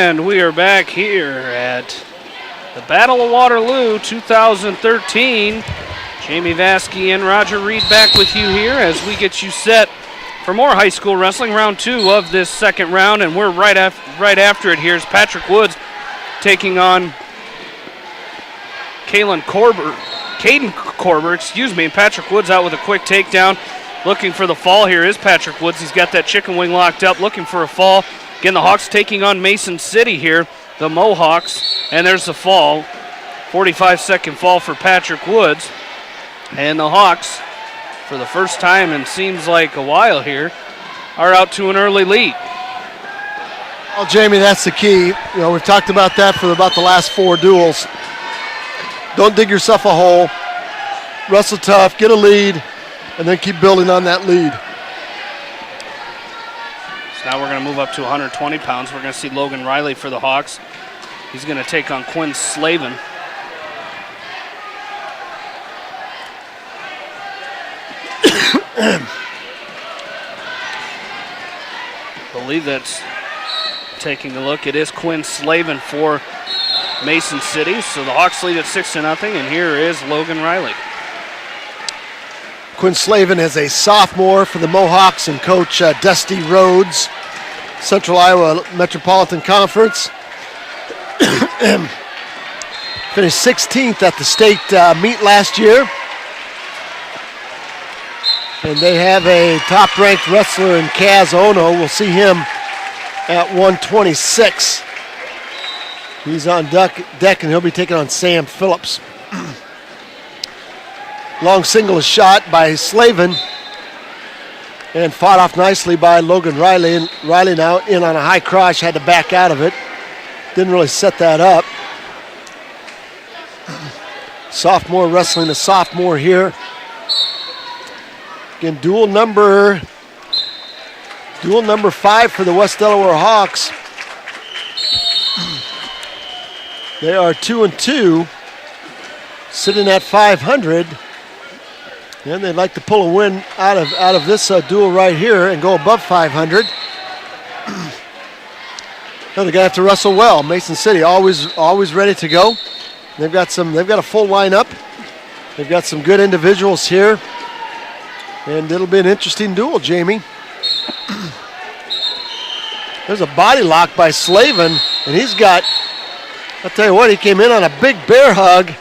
And we are back here at the Battle of Waterloo 2013. Jamie Vaskey and Roger Reed back with you here as we get you set for more high school wrestling, round 2 of this second round. And we're right after it. Here's Patrick Woods taking on Caden Korber, and Patrick Woods out with a quick takedown. Looking for the fall here is Patrick Woods. He's got that chicken wing locked up, looking for a fall. Again, the Hawks taking on Mason City here, the Mohawks, and there's the fall. 45-second fall for Patrick Woods. And the Hawks, for the first time in seems like a while here, are out to an early lead. Well, Jamie, that's the key. You know, we've talked about that for about the last 4 duels. Don't dig yourself a hole. Wrestle tough, get a lead, and then keep building on that lead. So now we're going to move up to 120 pounds. We're going to see Logan Riley for the Hawks. He's going to take on Quinn Slavin. I believe that's taking a look. It is Quinn Slavin for Mason City. So the Hawks lead at 6-0, and here is Logan Riley. Quinn Slavin is a sophomore for the Mohawks and coach Dusty Rhodes, Central Iowa Metropolitan Conference. Finished 16th at the state meet last year. And they have a top-ranked wrestler in Kaz Ono. We'll see him at 126. He's on deck and he'll be taking on Sam Phillips. Long single is shot by Slavin and fought off nicely by Logan Riley. And Riley now in on a high crotch, had to back out of it. Didn't really set that up. Sophomore wrestling a sophomore here. Again, duel number 5 for the West Delaware Hawks. They are 2-2, sitting at 500. And they'd like to pull a win out of this duel right here and go above 500. They're going to have to wrestle well. Mason City always ready to go. They've got a full lineup. They've got some good individuals here. And it'll be an interesting duel, Jamie. There's a body lock by Slavin, and he's got, I'll tell you what, he came in on a big bear hug,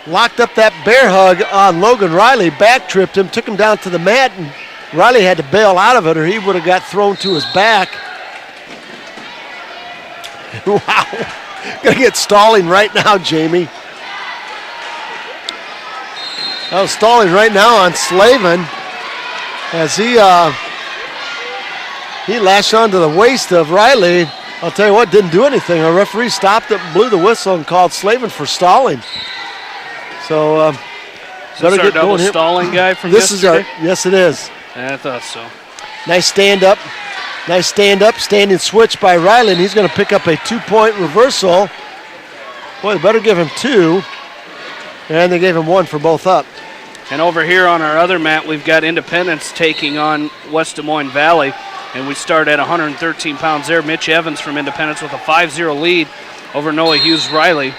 locked up that bear hug on Logan Riley, back tripped him, took him down to the mat, and Riley had to bail out of it or he would have got thrown to his back. Wow. Gonna get stalling right now, Jamie. Now stalling right now on Slavin as he lashed onto the waist of Riley. I'll tell you what, didn't do anything. A referee stopped it, blew the whistle, and called Slavin for stalling. So, better get going here. Stalling guy from yesterday? Yes, it is. I thought so. Nice stand up, standing switch by Riley, and he's going to pick up a 2-point reversal. Boy, they better give him 2, and they gave him 1 for both up. And over here on our other mat, we've got Independence taking on West Des Moines Valley. And we start at 113 pounds there. Mitch Evans from Independence with a 5-0 lead over Noah Hughes Riley.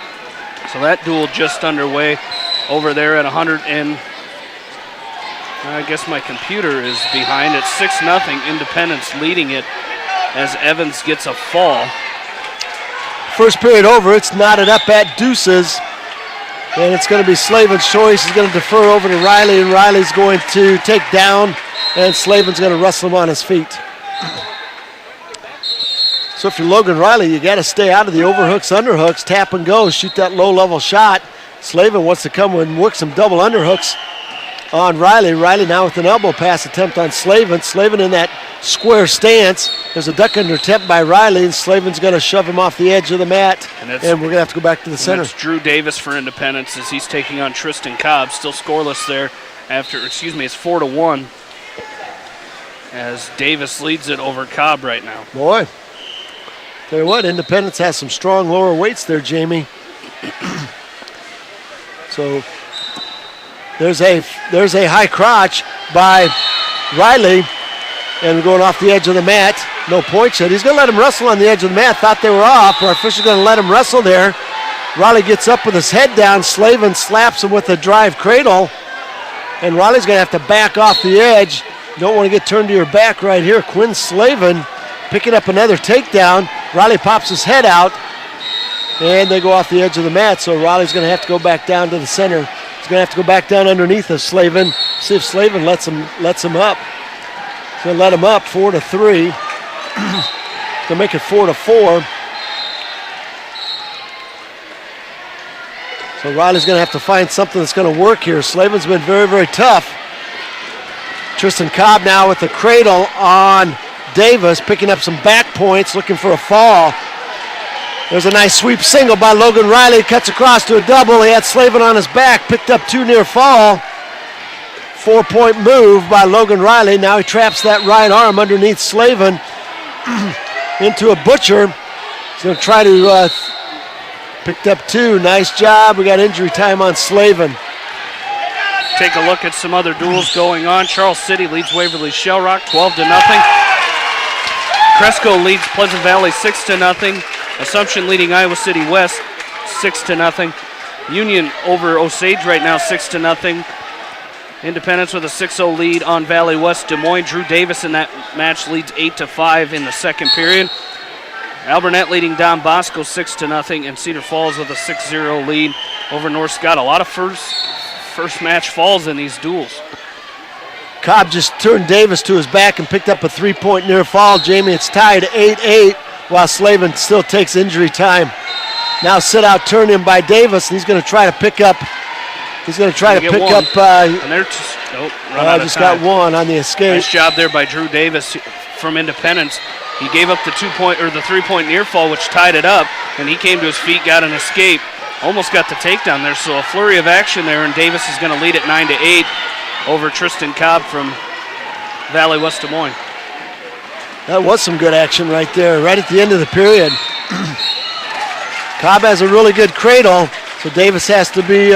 So that duel just underway over there at 100 and I guess my computer is behind. It's 6-0, Independence leading it as Evans gets a fall. First period over, it's knotted up at deuces. And it's going to be Slavin's choice. He's going to defer over to Riley, and Riley's going to take down, and Slavin's going to wrestle him on his feet. So if you're Logan Riley, you got to stay out of the overhooks, underhooks, tap and go, shoot that low-level shot. Slavin wants to come and work some double underhooks on Riley. Riley now with an elbow pass attempt on Slavin. Slavin in that square stance. There's a duck under attempt by Riley, and Slavin's going to shove him off the edge of the mat, and we're going to have to go back to the center. That's Drew Davis for Independence as he's taking on Tristan Cobb. Still scoreless there after, it's 4-1 as Davis leads it over Cobb right now. Boy, tell you what, Independence has some strong lower weights there, Jamie. So there's a high crotch by Riley, and going off the edge of the mat. No points yet. He's going to let him wrestle on the edge of the mat. Thought they were off. Our official's going to let him wrestle there. Riley gets up with his head down. Slavin slaps him with a drive cradle. And Riley's going to have to back off the edge. You don't want to get turned to your back right here. Quinn Slavin picking up another takedown. Riley pops his head out. And they go off the edge of the mat. So Riley's going to have to go back down to the center. He's going to have to go back down underneath of Slavin. See if Slavin lets him up. He's going to let him up 4-3. Going to make it 4-4. So Riley's going to have to find something that's going to work here. Slavin's been very, very tough. Tristan Cobb now with the cradle on Davis, picking up some back points, looking for a fall. There's a nice sweep single by Logan Riley. Cuts across to a double. He had Slavin on his back, picked up 2 near fall. 4-point move by Logan Riley. Now he traps that right arm underneath Slavin into a butcher. He's going to try to picked up 2. Nice job. We got injury time on Slavin. Take a look at some other duels going on. Charles City leads Waverly Shell Rock 12-0. Cresco leads Pleasant Valley 6-0. Assumption leading Iowa City West 6-0. Union over Osage right now 6-0. Independence with a 6-0 lead on Valley West. Des Moines, Drew Davis in that match leads 8-5 in the second period. Alburnett leading Don Bosco 6-0, and Cedar Falls with a 6-0 lead over North Scott. A lot of first match falls in these duels. Cobb just turned Davis to his back and picked up a 3-point near fall. Jamie, it's tied 8-8 while Slavin still takes injury time. Now sit out turn in by Davis, and he's going to try to pick up. He's going to try to pick one. up. And they're just got one on the escape. Nice job there by Drew Davis from Independence. He gave up the 3-point near fall, which tied it up, and he came to his feet, got an escape, almost got the takedown there. So a flurry of action there, and Davis is going to lead it 9-8 over Tristan Cobb from Valley West Des Moines. That was some good action right there, right at the end of the period. Cobb has a really good cradle, so Davis has to be,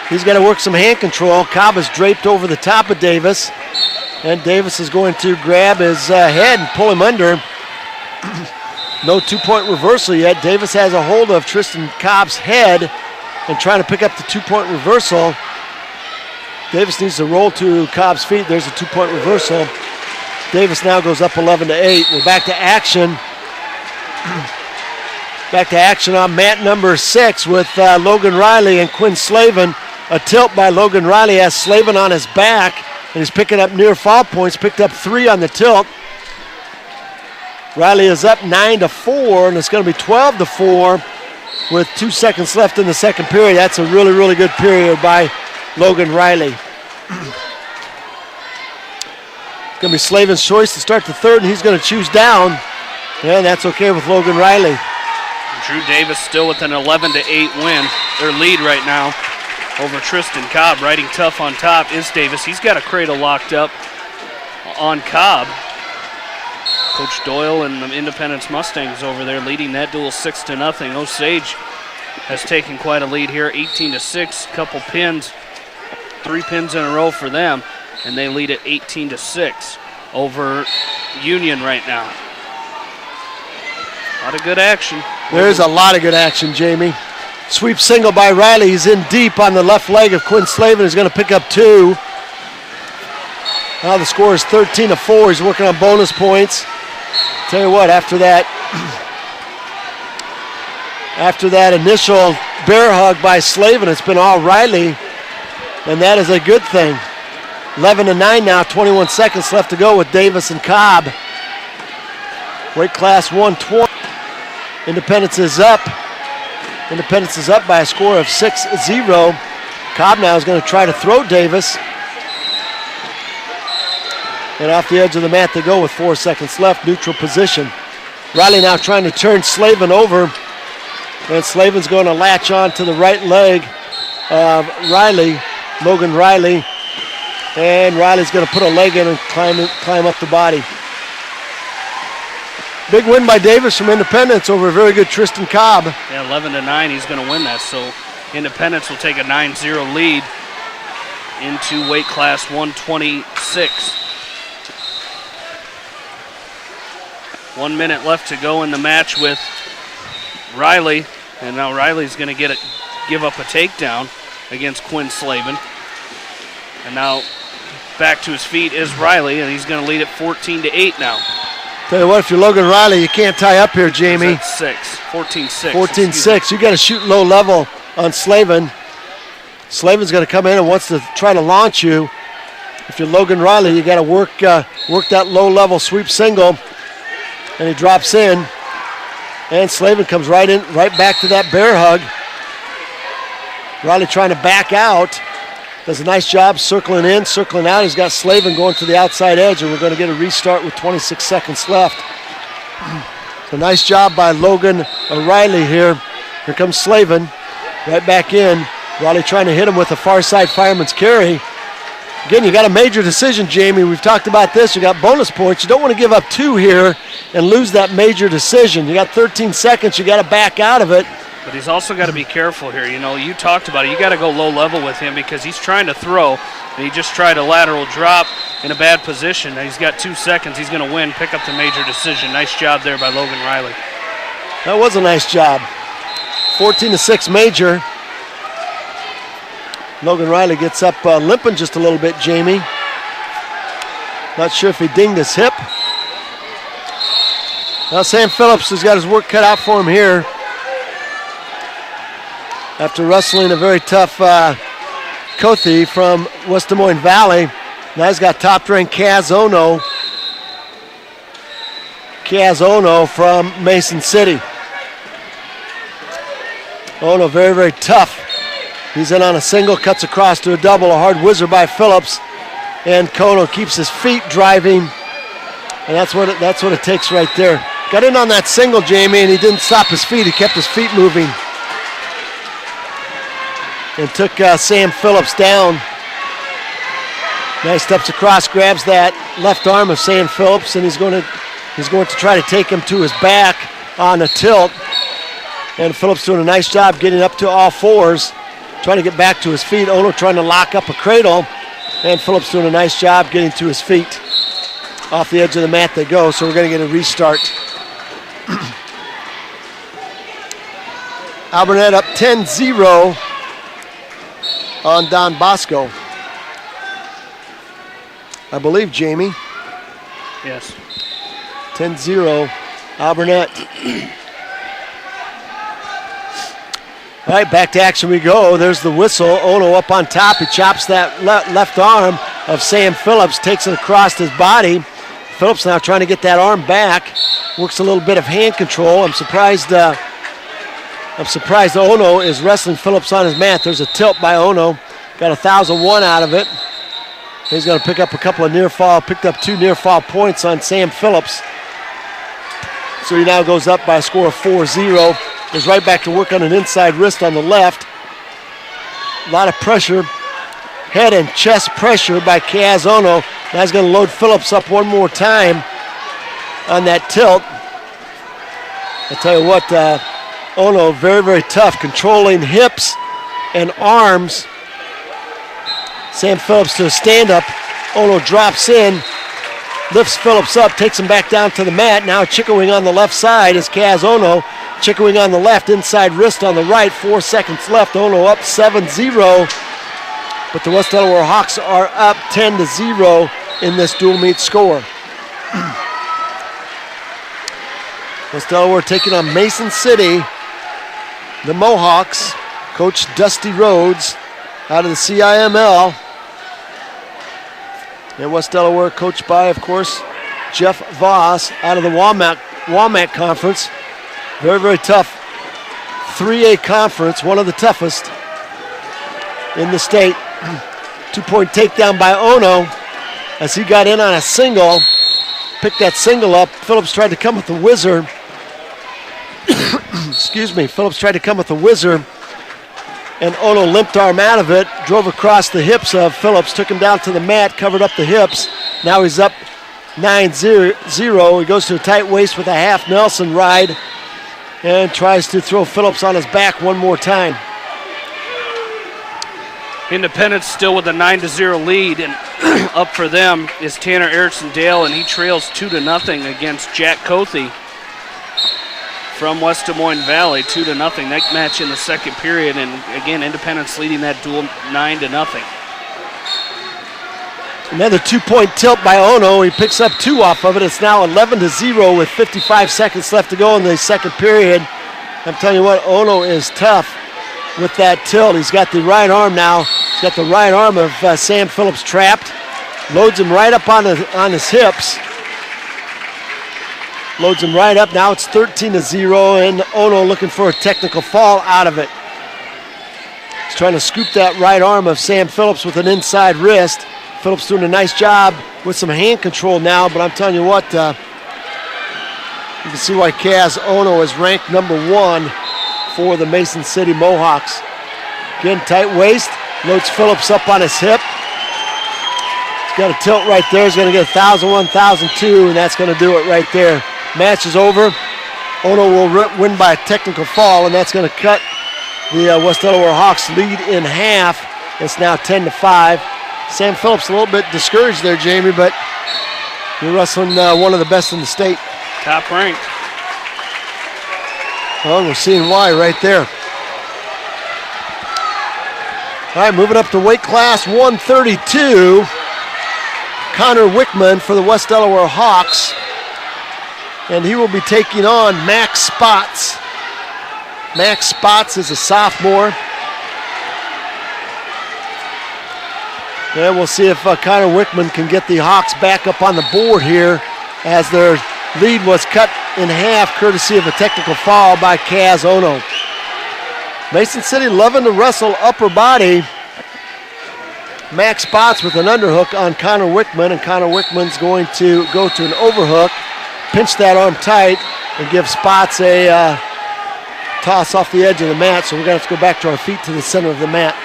he's got to work some hand control. Cobb is draped over the top of Davis, and Davis is going to grab his head and pull him under. No 2-point reversal yet. Davis has a hold of Tristan Cobb's head and trying to pick up the 2-point reversal. Davis needs to roll to Cobb's feet. There's a 2-point reversal. Davis now goes up 11-8. We're back to action. Back to action on mat number 6 with Logan Riley and Quinn Slavin. A tilt by Logan Riley has Slavin on his back, and he's picking up near fall points. Picked up 3 on the tilt. Riley is up 9-4, and it's going to be 12-4 with 2 seconds left in the second period. That's a really, really good period by Logan Riley. It's going to be Slavin's choice to start the third, and he's going to choose down. And that's okay with Logan Riley. Drew Davis still with an 11-8 win, their lead right now over Tristan Cobb. Riding tough on top is Davis. He's got a cradle locked up on Cobb. Coach Doyle and the Independence Mustangs over there leading that duel 6-0. Osage has taken quite a lead here, 18-6. Couple pins, 3 pins in a row for them, and they lead at 18-6 over Union right now. A lot of good action. There's a lot of good action, Jamie. Sweep single by Riley. He's in deep on the left leg of Quinn Slavin. He's going to pick up 2. Now the score is 13-4. He's working on bonus points. Tell you what, after that initial bear hug by Slavin, it's been all Riley, and that is a good thing. 11-9 now, 21 seconds left to go with Davis and Cobb. Weight class 120. Independence is up. Independence is up by a score of 6-0. Cobb now is going to try to throw Davis. And off the edge of the mat they go with 4 seconds left, neutral position. Riley now trying to turn Slavin over. And Slavin's going to latch on to the right leg of Riley, Logan Riley. And Riley's going to put a leg in and climb up the body. Big win by Davis from Independence over a very good Tristan Cobb. Yeah, 11-9, he's going to win that. So Independence will take a 9-0 lead into weight class 126. 1 minute left to go in the match with Riley. And now Riley's going to give up a takedown against Quinn Slavin. And now back to his feet is Riley, and he's going to lead it 14-8 now. Tell you what, if you're Logan Riley, you can't tie up here, Jamie. 14-6. 14-6. You got to shoot low level on Slavin. Slavin's going to come in and wants to try to launch you. If you're Logan Riley, you got to work that low level sweep single, and he drops in. And Slavin comes right back to that bear hug. Riley trying to back out. Does a nice job circling in, circling out. He's got Slavin going to the outside edge, and we're going to get a restart with 26 seconds left. So nice job by Logan Riley here. Here comes Slavin, right back in. Riley trying to hit him with a far side fireman's carry. Again, you got a major decision, Jamie. We've talked about this. You got bonus points. You don't want to give up 2 here and lose that major decision. You got 13 seconds. You got to back out of it. But he's also got to be careful here. You know, you talked about it. You got to go low level with him because he's trying to throw, and he just tried a lateral drop in a bad position. Now he's got 2 seconds. He's going to win, pick up the major decision. Nice job there by Logan Riley. That was a nice job. 14-6 major. Logan Riley gets up limping just a little bit, Jamie. Not sure if he dinged his hip. Now Sam Phillips has got his work cut out for him here. After wrestling a very tough Kothi from West Des Moines Valley. Now he's got top-ranked Kaz Ono. Kaz Ono from Mason City. Ono very, very tough. He's in on a single, cuts across to a double, a hard whizzer by Phillips. And Kono keeps his feet driving. And that's what it takes right there. Got in on that single, Jamie, and he didn't stop his feet. He kept his feet moving. And took Sam Phillips down. Nice steps across, grabs that left arm of Sam Phillips, and he's going to try to take him to his back on a tilt. And Phillips doing a nice job getting up to all fours, trying to get back to his feet. Ono trying to lock up a cradle, and Phillips doing a nice job getting to his feet. Off the edge of the mat they go, so we're going to get a restart. Alburnett up 10-0 on Don Bosco. I believe, Jamie. Yes. 10-0, Alburnett. All right, back to action we go. There's the whistle. Ono up on top. He chops that left arm of Sam Phillips, takes it across his body. Phillips now trying to get that arm back. Works a little bit of hand control. I'm surprised Ono is wrestling Phillips on his mat. There's a tilt by Ono. Got 1,001 out of it. He's going to pick up a couple of picked up 2 near fall points on Sam Phillips. So he now goes up by a score of 4-0. Is right back to work on an inside wrist on the left. A lot of pressure, head and chest pressure by Kaz Ono. Now he's going to load Phillips up one more time on that tilt. I'll tell you what, Ono very, very tough, controlling hips and arms. Sam Phillips to a stand-up. Ono drops in, lifts Phillips up, takes him back down to the mat. Now chickening on the left side is Kaz Ono. Chickening on the left, inside wrist on the right. 4 seconds left. Ono up 7-0. But the West Delaware Hawks are up 10-0 in this dual meet score. West Delaware taking on Mason City. The Mohawks, Coach Dusty Rhodes out of the CIML. And West Delaware coached by, of course, Jeff Voss out of the WAMAC Conference. Very, very tough 3A conference, one of the toughest in the state. 2-point takedown by Ono as he got in on a single. Picked that single up. Phillips tried to come with the whizzer. Excuse me. Phillips tried to come with the whizzer, and Ono limped arm out of it, drove across the hips of Phillips, took him down to the mat, covered up the hips. Now he's up 9-0. He goes to a tight waist with a half Nelson ride and tries to throw Phillips on his back one more time. Independence still with a 9-0 lead, and up for them is Tanner Erickson Dale, and he trails 2-0 against Jack Cothe from West Des Moines Valley, 2-0. That match in the second period, and again, Independence leading that duel 9-0. Another 2-point tilt by Ono. He picks up 2 off of it. It's now 11-0 with 55 seconds left to go in the second period. I'm telling you what, Ono is tough with that tilt. He's got the right arm now. He's got the right arm of Sam Phillips trapped. Loads him right up on his hips. Loads him right up. Now it's 13-0, and Ono looking for a technical fall out of it. He's trying to scoop that right arm of Sam Phillips with an inside wrist. Phillips doing a nice job with some hand control now, but I'm telling you what, you can see why Kaz Ono is ranked number 1 for the Mason City Mohawks. Again, tight waist, loads Phillips up on his hip. He's got a tilt right there. He's going to get 1,001, 1,002, and that's going to do it right there. Match is over. Ono will win by a technical fall, and that's going to cut the West Delaware Hawks lead in half. It's now 10-5. Sam Phillips a little bit discouraged there, Jamie, but you're wrestling one of the best in the state. Top ranked. Well, we're seeing why right there. All right, moving up to weight class 132. Connor Wickman for the West Delaware Hawks. And he will be taking on Max Spots. Max Spots is a sophomore. And we'll see if Connor Wickman can get the Hawks back up on the board here as their lead was cut in half courtesy of a technical foul by Kaz Ono. Mason City loving to wrestle upper body. Max Spots with an underhook on Connor Wickman, and Connor Wickman's going to go to an overhook, pinch that arm tight, and give Spots a toss off the edge of the mat. So we're going to have to go back to our feet to the center of the mat.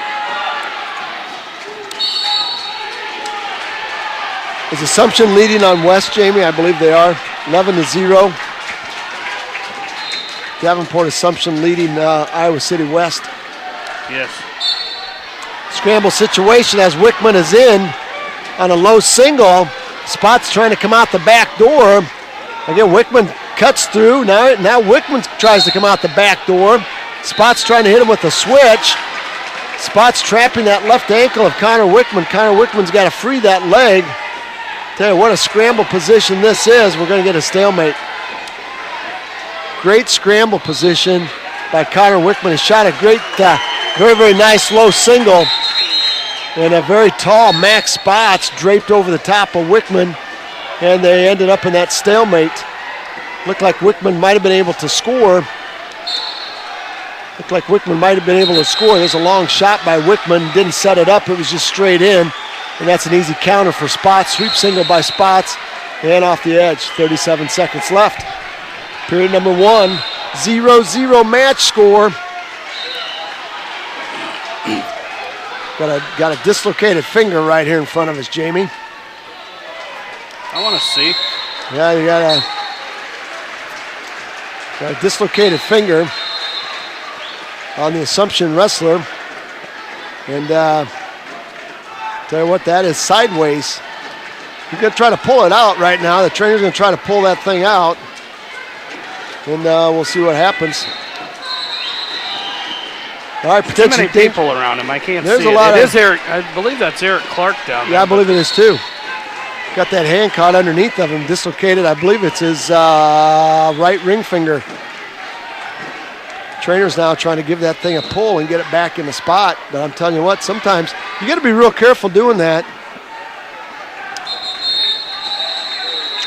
Is Assumption leading on West, Jamie? I believe they are, 11-0. Davenport Assumption leading Iowa City West. Yes. Scramble situation as Wickman is in on a low single. Spots trying to come out the back door. Again, Wickman cuts through. Now Wickman tries to come out the back door. Spots trying to hit him with a switch. Spots trapping that left ankle of Connor Wickman. Connor Wickman's got to free that leg. Tell you what a scramble position this is. We're going to get a stalemate. Great scramble position by Connor Wickman. He shot a great, very, very nice low single. And a very tall Max Spots draped over the top of Wickman. And they ended up in that stalemate. Looked like Wickman might have been able to score. There's a long shot by Wickman. Didn't set it up. It was just straight in. And that's an easy counter for Spots. Sweep single by Spots. And off the edge. 37 seconds left. Period number 1. 0-0 match score. Got a dislocated finger right here in front of us, Jamie. I want to see. Yeah, you got a dislocated finger on the Assumption wrestler. And tell you what, that is sideways. He's going to try to pull it out right now. The trainer's going to try to pull that thing out. And we'll see what happens. All right, too many people around him. I can't see it. It is Eric. I believe that's Eric Clark down there. Yeah, I believe it is too. Got that hand caught underneath of him, dislocated. I believe it's his right ring finger. Trainer's now trying to give that thing a pull and get it back in the spot. But I'm telling you what, sometimes you got to be real careful doing that.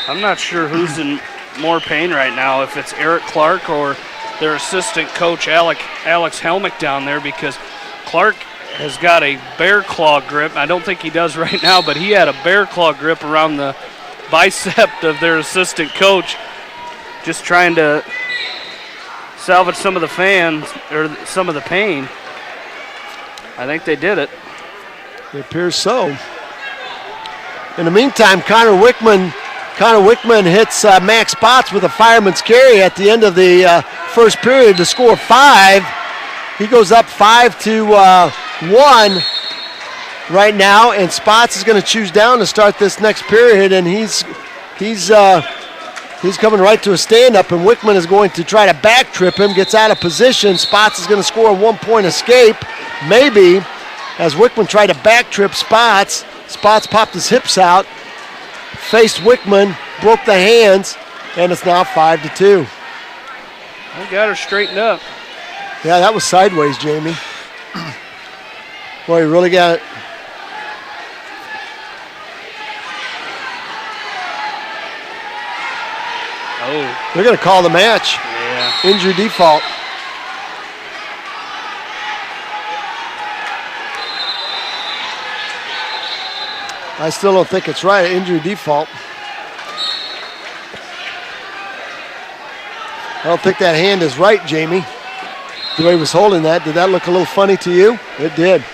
I'm not sure who's in more pain right now, if it's Eric Clark or their assistant coach Alex Helmick down there, because Clark has got a bear claw grip. I don't think he does right now, but he had a bear claw grip around the bicep of their assistant coach, just trying to salvage some of the some of the pain. I think they did it. It appears so. In the meantime, Connor Wickman hits Max Spots with a fireman's carry at the end of the first period to score 5. He goes up 5-1. right now, and Spots is going to choose down to start this next period, and he's coming right to a stand-up, and Wickman is going to try to back trip him, gets out of position. Spots is going to score a 1-point escape, maybe, as Wickman tried to back trip Spots. Spots popped his hips out, faced Wickman, broke the hands, and it's now 5-2. We got her straightened up. Yeah, that was sideways, Jamie. Boy, you really got it. Oh. They're going to call the match. Yeah. Injury default. I still don't think it's right. Injury default. I don't think that hand is right, Jamie. The way he was holding that, did that look a little funny to you? It did.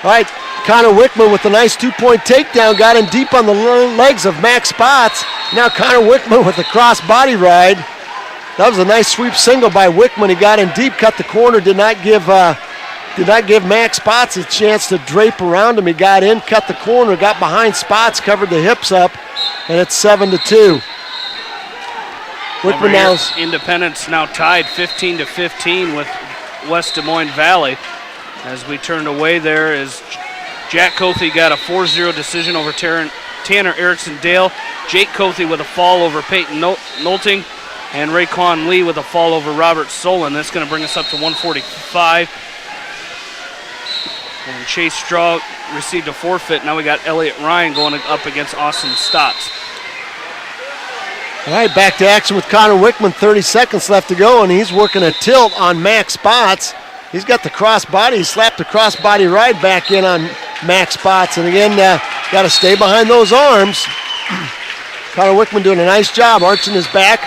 All right, Connor Wickman with a nice 2-point takedown, got in deep on the legs of Max Spots. Now Connor Wickman with a cross body ride. That was a nice sweep single by Wickman. He got in deep, cut the corner, did not give Max Spots a chance to drape around him. He got in, cut the corner, got behind Spots, covered the hips up, and it's 7-2. Wickman now Independence now tied 15-15 with West Des Moines Valley. As we turned away there, as Jack Cothe got a 4-0 decision over Tanner Erickson-Dale. Jake Cothe with a fall over Peyton Nolting, and Raekwon Lee with a fall over Robert Solon. That's going to bring us up to 145. And Chase Straw received a forfeit. Now we got Elliot Ryan going up against Austin Stotts. All right, back to action with Connor Wickman. 30 seconds left to go, and he's working a tilt on Max Spots. He's got the cross body. He slapped the cross body ride back in on Max Spots. And again, got to stay behind those arms. Connor Wickman doing a nice job arching his back.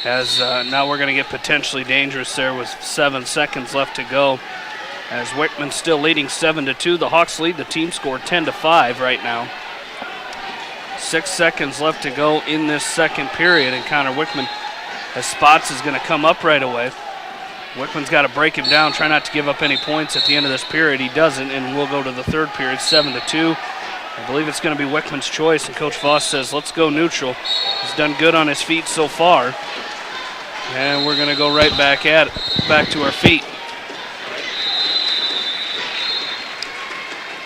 As now we're going to get potentially dangerous there with 7 seconds left to go. As Wickman still leading 7-2. The Hawks lead the team score 10-5 right now. 6 seconds left to go in this second period, and Connor Wickman, as Spots is going to come up right away. Wickman's got to break him down, try not to give up any points at the end of this period. He doesn't, and we'll go to the third period, 7-2. I believe it's going to be Wickman's choice, and Coach Voss says, let's go neutral. He's done good on his feet so far. And we're going to go right back at it, back to our feet.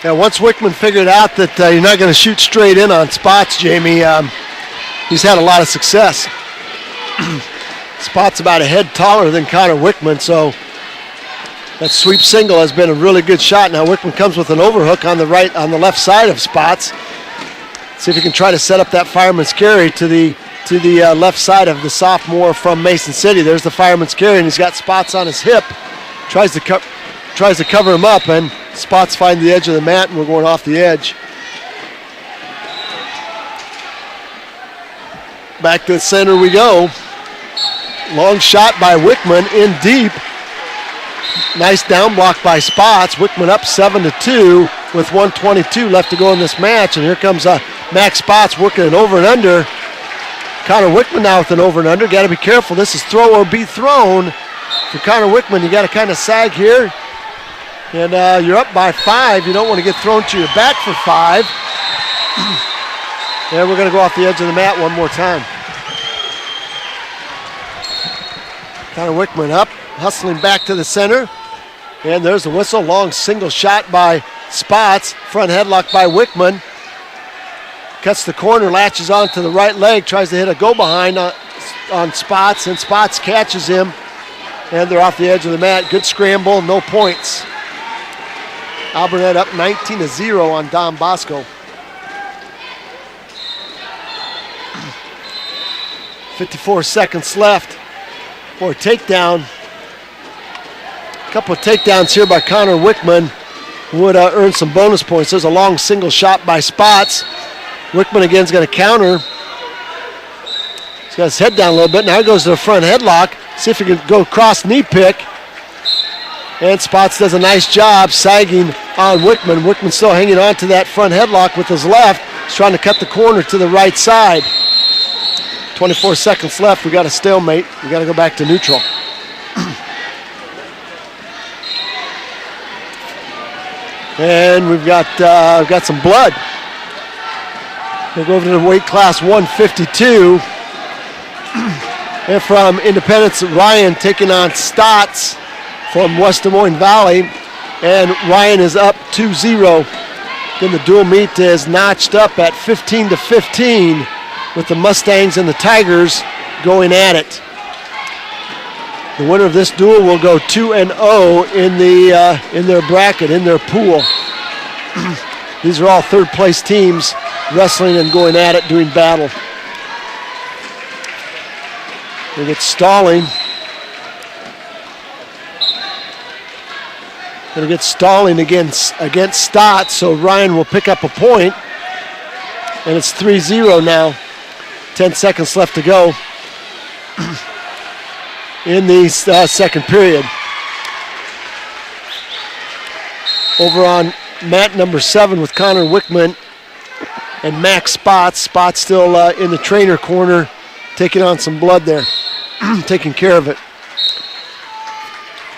Yeah, once Wickman figured out that you're not going to shoot straight in on Spots, Jamie, he's had a lot of success. Spots about a head taller than Connor Wickman, so that sweep single has been a really good shot. Now Wickman comes with an overhook on the left side of Spots. See if he can try to set up that fireman's carry to the left side of the sophomore from Mason City. There's the fireman's carry, and he's got Spots on his hip. Tries to cover him up, and Spots find the edge of the mat, and we're going off the edge. Back to the center we go. Long shot by Wickman in deep. Nice down block by Spots. Wickman up 7-2 with 1:22 left to go in this match, and here comes Max Spots working an over and under. Connor Wickman now with an over and under. Got to be careful. This is throw or be thrown. For Connor Wickman, you got to kind of sag here. And you're up by 5. You don't want to get thrown to your back for 5. And we're going to go off the edge of the mat one more time. Connor Wickman up, hustling back to the center. And there's the whistle. Long single shot by Spots. Front headlock by Wickman. Cuts the corner, latches onto the right leg, tries to hit a go-behind on Spots, and Spots catches him. And they're off the edge of the mat. Good scramble, no points. Albernet up 19-0 on Don Bosco. 54 seconds left for a takedown. A couple of takedowns here by Connor Wickman would earn some bonus points. There's a long single shot by Spots. Wickman again is going to counter. He's got his head down a little bit. Now he goes to the front headlock. See if he can go cross knee pick. And Spots does a nice job sagging on Wickman. Wickman still hanging on to that front headlock with his left. He's trying to cut the corner to the right side. 24 seconds left. We got a stalemate. We got to go back to neutral. And we've got some blood. We'll go over to the weight class 152. And from Independence, Ryan taking on Stotts from West Des Moines Valley. And Ryan is up 2-0. Then the dual meet is notched up at 15-15 with the Mustangs and the Tigers going at it. The winner of this duel will go 2-0 in their bracket, in their pool. These are all third place teams wrestling and going at it, doing battle. They get stalling. Going to get stalling against Stotts, so Ryan will pick up a point. And it's 3-0 now. 10 seconds left to go in the second period. Over on mat number 7 with Connor Wickman and Max Spots. Spots still in the trainer corner, taking on some blood there, taking care of it.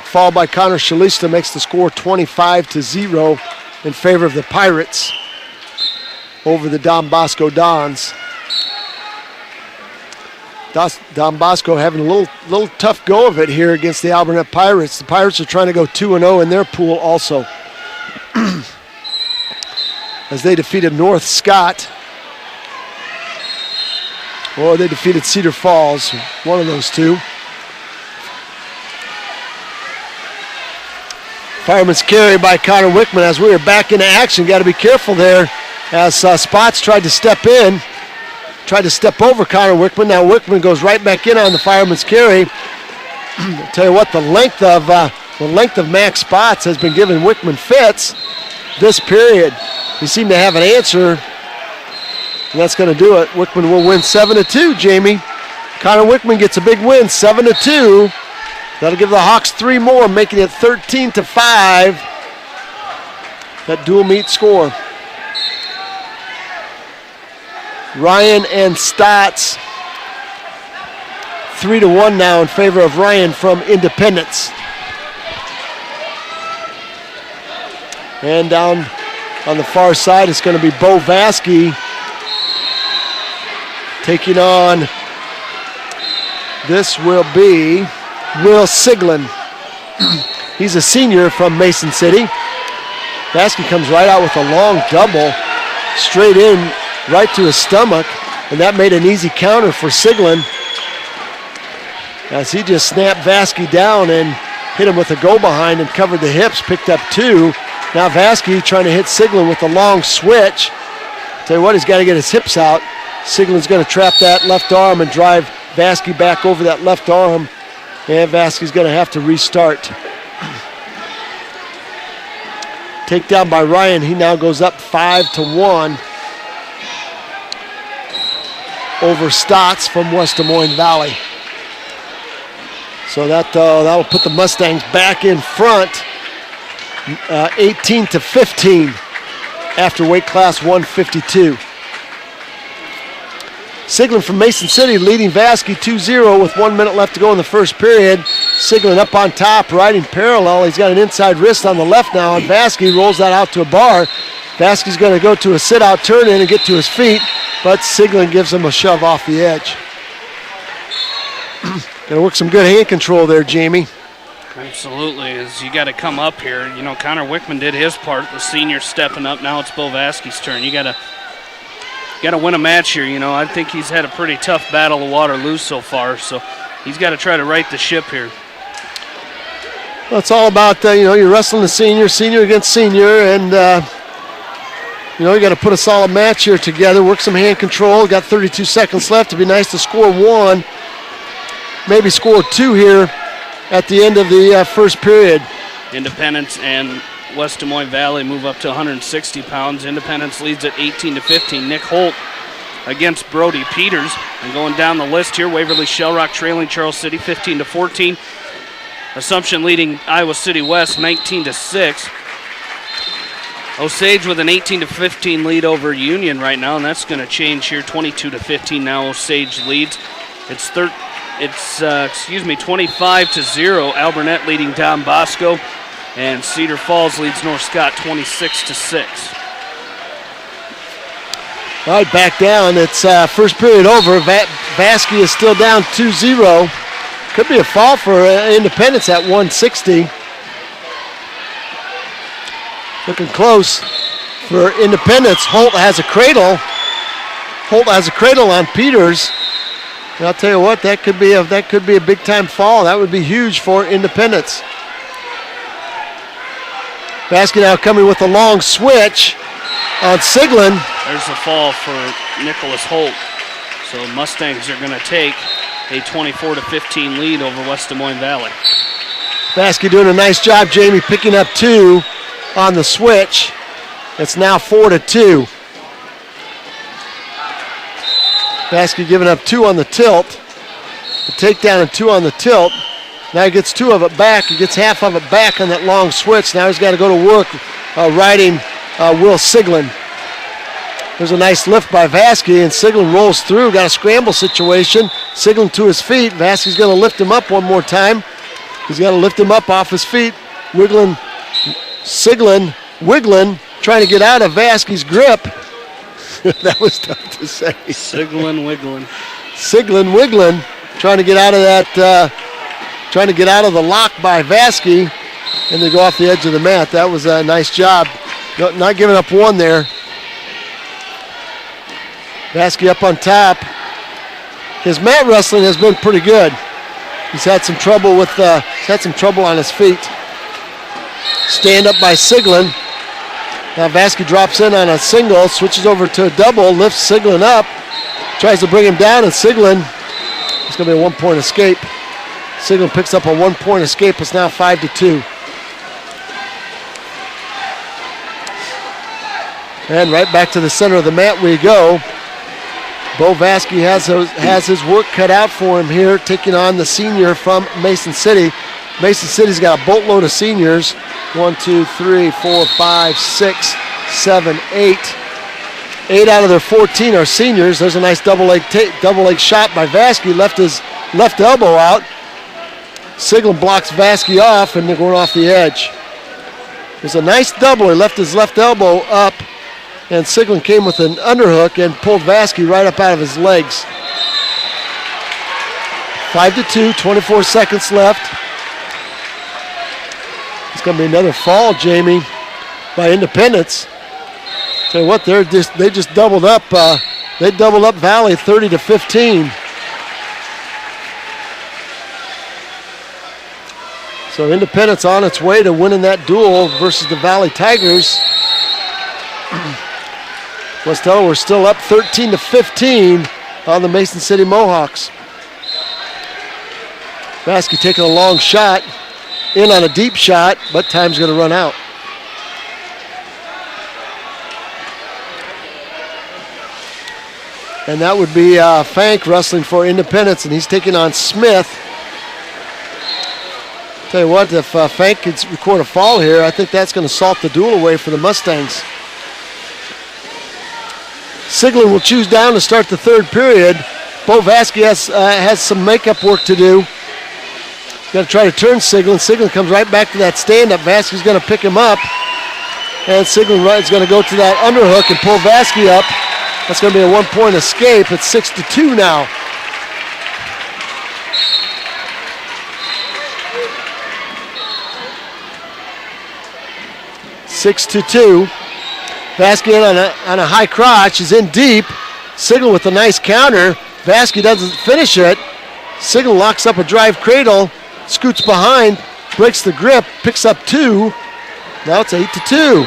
Fall by Connor Shalista makes the score 25-0 in favor of the Pirates over the Don Bosco Dons. Don Bosco having a little tough go of it here against the Albernet Pirates. The Pirates are trying to go 2-0 in their pool also. As they defeated North Scott. Or they defeated Cedar Falls, one of those two. Fireman's carry by Connor Wickman as we are back into action. Got to be careful there as Spots tried to step in. Tried to step over Connor Wickman. Now Wickman goes right back in on the fireman's carry. I'll tell you what, the length of Max Spots has been giving Wickman fits this period. He seemed to have an answer, and that's going to do it. Wickman will win 7-2, Jamie. Connor Wickman gets a big win, 7-2. That'll give the Hawks 3 more, making it 13-5. That dual meet score. Ryan and Stotts, 3-1 now in favor of Ryan from Independence. And down on the far side, it's going to be Bo Vasky taking on, this will be Will Siglin. He's a senior from Mason City. Vasky comes right out with a long double, straight in, right to his stomach, and that made an easy counter for Siglin as he just snapped Vasky down and hit him with a go-behind and covered the hips, picked up 2. Now Vasky trying to hit Siglin with a long switch. Tell you what, he's got to get his hips out. Siglin's going to trap that left arm and drive Vasky back over that left arm, and Vasky's going to have to restart. Takedown by Ryan. He now goes up 5-1 over Stotts from West Des Moines Valley. So that'll put the Mustangs back in front, 18-15 after weight class 152. Siglin from Mason City leading Vasky 2-0 with 1 minute left to go in the first period. Siglin up on top, riding parallel. He's got an inside wrist on the left now, and Vasky rolls that out to a bar. Vasky's going to go to a sit-out turn-in and get to his feet, but Siglin gives him a shove off the edge. Got to work some good hand control there, Jamie. Absolutely, as you got to come up here. You know, Connor Wickman did his part. The senior stepping up. Now it's Bill Vasky's turn. You got to win a match here. You know, I think he's had a pretty tough battle of Waterloo so far, so he's got to try to right the ship here. Well, it's all about, you're wrestling the senior against senior, and, you got to put a solid match here together, work some hand control. Got 32 seconds left. It'd be nice to score 1, maybe score 2 here at the end of the first period. Independence and West Des Moines Valley move up to 160 pounds. Independence leads at 18-15. Nick Holt against Brody Peters. And going down the list here, Waverly Shell Rock trailing Charles City 15-14. Assumption leading Iowa City West 19-6. Osage with an 18-15 lead over Union right now, and that's going to change here. 22-15 now. Osage leads. It's 25-0. Alburnett leading Don Bosco, and Cedar Falls leads North Scott 26-6. All right, back down. It's first period over. Vasky is still down 2-0. Could be a fall for Independence at 160. Looking close for Independence. Holt has a cradle. Holt has a cradle on Peters. And I'll tell you what, that could be a big time fall. That would be huge for Independence. Vasky now coming with a long switch on Siglin. There's a fall for Nicholas Holt. So Mustangs are going to take a 24-15 lead over West Des Moines Valley. Vasky doing a nice job, Jamie, picking up 2 on the switch. It's now 4-2. Vasky giving up 2 on the tilt. The takedown and 2 on the tilt. Now he gets 2 of it back. He gets half of it back on that long switch. Now he's got to go to work riding Will Siglin. There's a nice lift by Vasky, and Siglin rolls through. Got a scramble situation. Siglin to his feet. Vasky's going to lift him up one more time. He's got to lift him up off his feet. Siglin wiggling, trying to get out of Vasky's grip. That was tough to say. Siglin wiggling, trying to get out of that, trying to get out of the lock by Vasky, and they go off the edge of the mat. That was a nice job. Not giving up 1 there. Vasky up on top. His mat wrestling has been pretty good. He's had some trouble on his feet. Stand up by Siglin. Now Vasky drops in on a single, switches over to a double, lifts Siglin up, tries to bring him down, and Siglin, it's going to be a 1-point escape. Siglin picks up a 1-point escape. It's now 5-2. And right back to the center of the mat we go. Bo Vasky has his work cut out for him here, taking on the senior from Mason City. Mason City's got a boatload of seniors. 1, 2, 3, 4, 5, 6, 7, 8. 8 out of their 14 are seniors. There's a nice double leg shot by Vasky. Left his left elbow out. Siglin blocks Vasky off, and they're going off the edge. There's a nice double. He left his left elbow up, and Siglin came with an underhook and pulled Vasky right up out of his legs. 5-2, 24 seconds left. It's going to be another fall, Jamie, by Independence. Tell you what, they just doubled up. They doubled up Valley 30-15. So Independence on its way to winning that duel versus the Valley Tigers. West Delaware still up 13-15 on the Mason City Mohawks. Vasky taking a long shot, in on a deep shot, but time's going to run out. And that would be Fank wrestling for Independence, and he's taking on Smith. Tell you what, if Fank can record a fall here, I think that's going to salt the duel away for the Mustangs. Siglin will choose down to start the third period. Bo Vasky has some makeup work to do. Got to try to turn Siglin. Siglin comes right back to that stand-up. Vasky's going to pick him up. And Siglin is going to go to that underhook and pull Vasky up. That's going to be a 1-point escape. It's 6-2 now. Vasky in on a high crotch, is in deep. Siglin with a nice counter. Vasky doesn't finish it. Siglin locks up a drive cradle, scoots behind, breaks the grip, picks up 2. Now it's 8-2.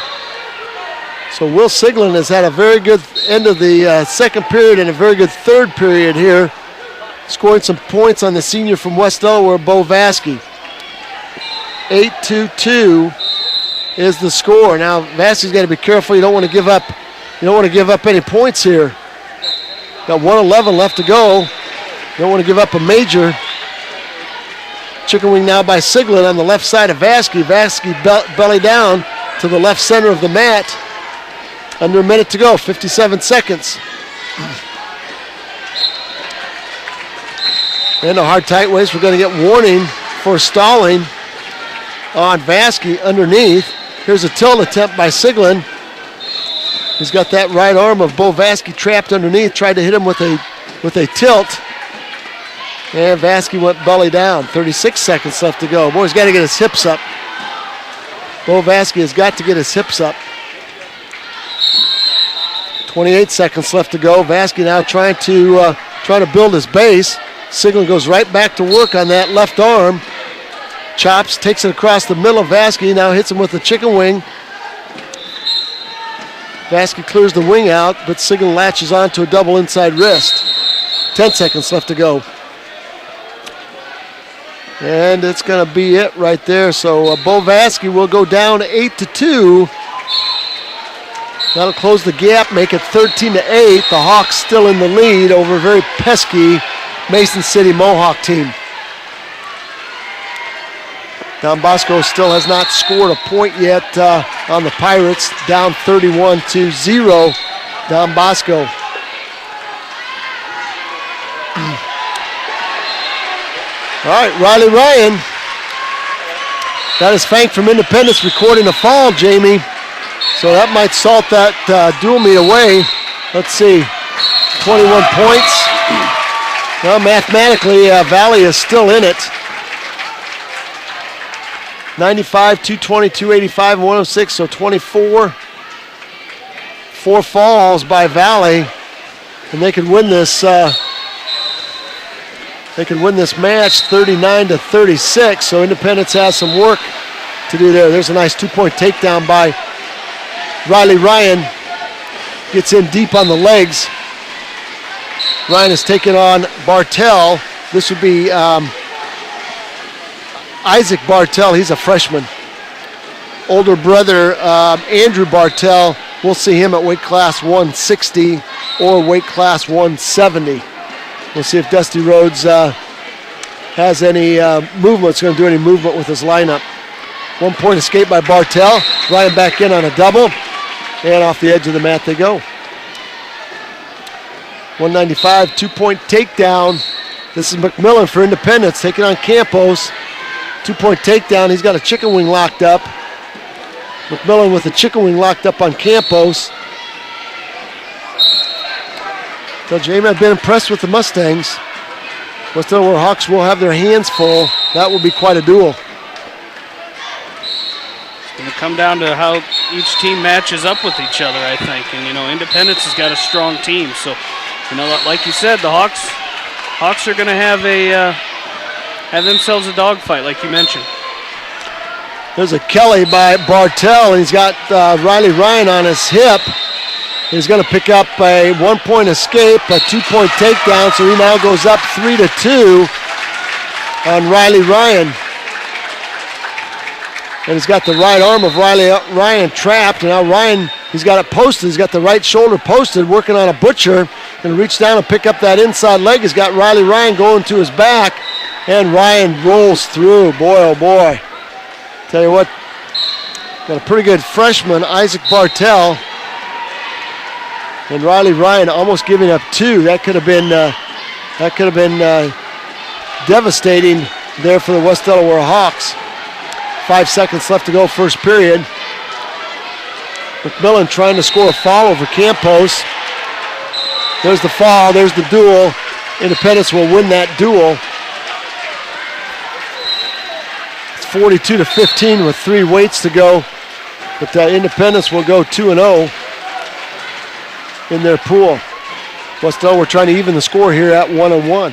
So Will Siglin has had a very good end of the second period and a very good third period here, scoring some points on the senior from West Delaware, Bo Vasky. 8-2 is the score. Now Vasky's got to be careful. You don't want to give up. You don't want to give up any points here. Got 1:11 left to go. You don't want to give up a major. Chicken wing now by Siglin on the left side of Vasky. Vasky belly down, to the left center of the mat. Under a minute to go, 57 seconds. And a hard tight waist. We're going to get warning for stalling on Vasky underneath. Here's a tilt attempt by Siglin. He's got that right arm of Bo Vasky trapped underneath. Tried to hit him with a tilt. And Vasky went belly down. 36 seconds left to go. Boy, he's got to get his hips up. Bo Vasky has got to get his hips up. 28 seconds left to go. Vasky now trying to build his base. Siglin goes right back to work on that left arm. Chops, takes it across the middle of Vasky. Now hits him with the chicken wing. Vasky clears the wing out, but Siglin latches onto a double inside wrist. 10 seconds left to go. And it's going to be it right there. So Bo Vasky will go down 8-2. That'll close the gap, make it 13-8. The Hawks still in the lead over a very pesky Mason City Mohawk team. Don Bosco still has not scored a point yet on the Pirates. Down 31-0, Don Bosco. All right, Riley Ryan got his Fank from Independence recording a fall, Jamie. So that might salt that dual meet away. Let's see, 21 points. Well, mathematically, Valley is still in it. 95, 220, 285, 106, so 24. 4 falls by Valley, and they could win this. They could win this match 39-36. So Independence has some work to do there. There's a nice 2-point takedown by Riley Ryan. Gets in deep on the legs. Ryan is taking on Bartell. This would be Isaac Bartell. He's a freshman. Older brother Andrew Bartell. We'll see him at weight class 160 or weight class 170. We'll see if Dusty Rhodes has any movement. It's going to do any movement with his lineup. 1-point escape by Bartell. Ryan back in on a double. And off the edge of the mat they go. 195, 2-point takedown. This is McMillan for Independence taking on Campos. 2-point takedown. He's got a chicken wing locked up. McMillan with the chicken wing locked up on Campos. So Jamie, I've been impressed with the Mustangs. West Delaware Hawks will have their hands full. That will be quite a duel. It's going to come down to how each team matches up with each other, I think. And, Independence has got a strong team. So, like you said, the Hawks are going to have themselves a dogfight, like you mentioned. There's a Kelly by Bartell. He's got Riley Ryan on his hip. He's going to pick up a 1-point escape, a 2-point takedown, so he now goes up 3-2 on Riley Ryan. And he's got the right arm of Riley Ryan trapped, and now Ryan, he's got it posted. He's got the right shoulder posted, working on a butcher. Going to reach down and pick up that inside leg. He's got Riley Ryan going to his back, and Ryan rolls through. Boy, oh boy. Tell you what, got a pretty good freshman, Isaac Bartell. And Riley Ryan almost giving up 2. That could have been devastating there for the West Delaware Hawks. 5 seconds left to go, first period. McMillan trying to score a foul over Campos. There's the foul, there's the duel. Independence will win that duel. It's 42-15 with 3 weights to go. But Independence will go 2-0 in their pool. West Delaware trying to even the score here at 1-1.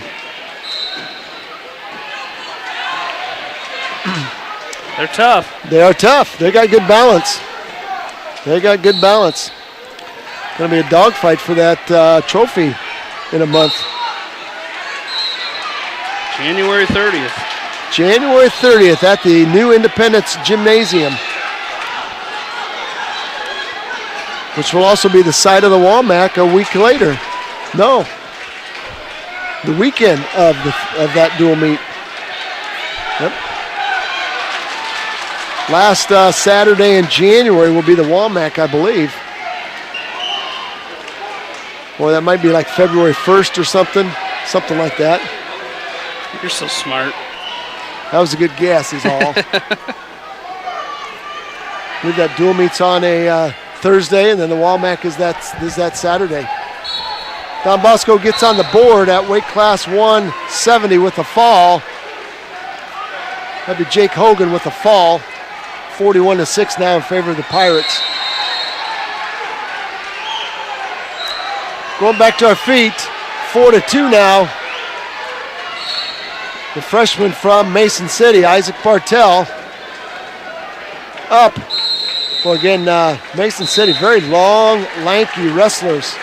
They're tough. They are tough. They got good balance. Going to be a dogfight for that trophy in a month. January 30th. January 30th at the new Independence Gymnasium, which will also be the site of the WAMAC a week later. No, the weekend of that dual meet. Yep. Last Saturday in January will be the Walmack, I believe. Boy, that might be like February 1st or something like that. You're so smart. That was a good guess, is all. I believe that dual meet's on a Thursday, and then the Walmack is that Saturday. Don Bosco gets on the board at weight class 170 with a fall. That'd be Jake Hogan with a fall. 41-6 now in favor of the Pirates. Going back to our feet, 4-2 now. The freshman from Mason City, Isaac Bartell, up. Well, again, Mason City, very long, lanky wrestlers.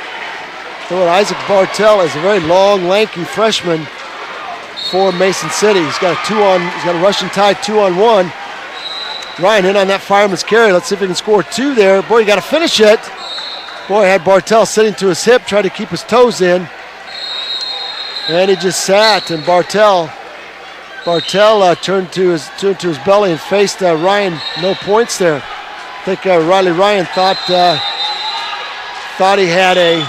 So Isaac Bartell is a very long, lanky freshman for Mason City. He's got a Russian tie 2-on-1. Ryan in on that fireman's carry. Let's see if he can score 2 there. Boy, you got to finish it. Boy, had Bartell sitting to his hip, tried to keep his toes in. And he just sat, and Bartell turned to his belly and faced Ryan. No points there. I think Riley Ryan thought he had a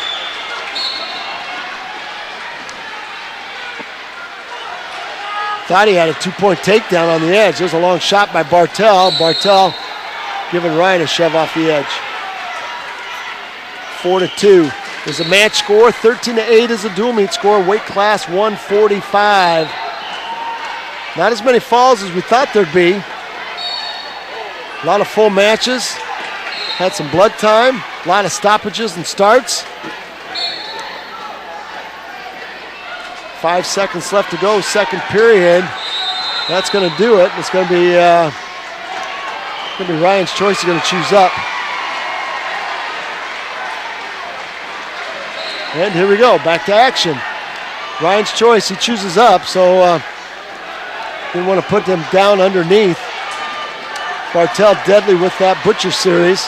Thought he had a 2-point takedown on the edge. There's a long shot by Bartell. Bartell giving Ryan a shove off the edge. 4-2 is a match score. 13-8 is a dual meet score. Weight class 145. Not as many falls as we thought there'd be. A lot of full matches. Had some blood time. A lot of stoppages and starts. 5 seconds left to go, second period. That's going to do it. It's going to be Ryan's choice. He's going to choose up. And here we go, back to action. Ryan's choice, he chooses up, so didn't want to put them down underneath. Bartell deadly with that Butcher series.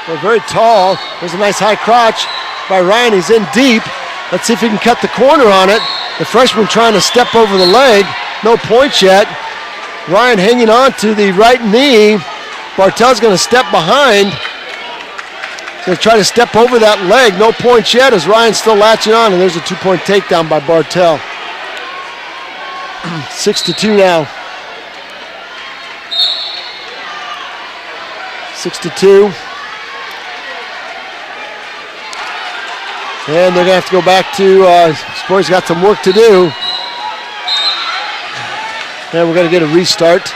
They're very tall. There's a nice high crotch by Ryan. He's in deep. Let's see if he can cut the corner on it. The freshman trying to step over the leg. No points yet. Ryan hanging on to the right knee. Bartell's going to step behind. Going to try to step over that leg. No points yet as Ryan's still latching on, and there's a 2-point takedown by Bartell. 6-2 now. 6-2. And they're going to have to go back to, Sports got some work to do. And we're going to get a restart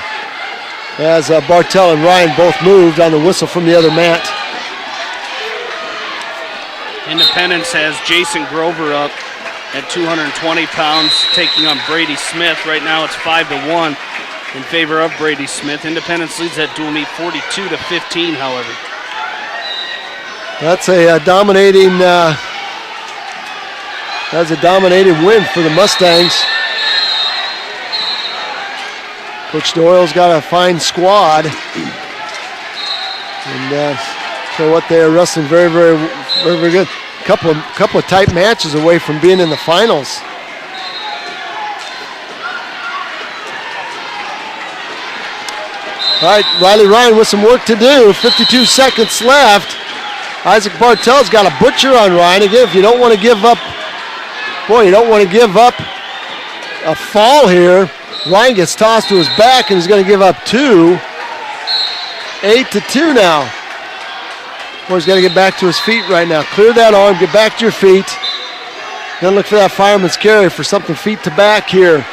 as Bartell and Ryan both moved on the whistle from the other mat. Independence has Jason Grover up at 220 pounds, taking on Brady Smith. Right now it's 5-1 in favor of Brady Smith. Independence leads that dual meet 42-15, however. That's a dominating win for the Mustangs. Coach Doyle's got a fine squad. And so what, they are wrestling very, very, very, very good. Couple of tight matches away from being in the finals. All right, Riley Ryan with some work to do. 52 seconds left. Isaac Bartell's got a butcher on Ryan. Again, if you don't want to give up, you don't want to give up a fall here. Ryan gets tossed to his back and he's going to give up 2. 8-2 now. Boy, he's got to get back to his feet right now. Clear that arm, get back to your feet. Then look for that fireman's carry for something feet to back here.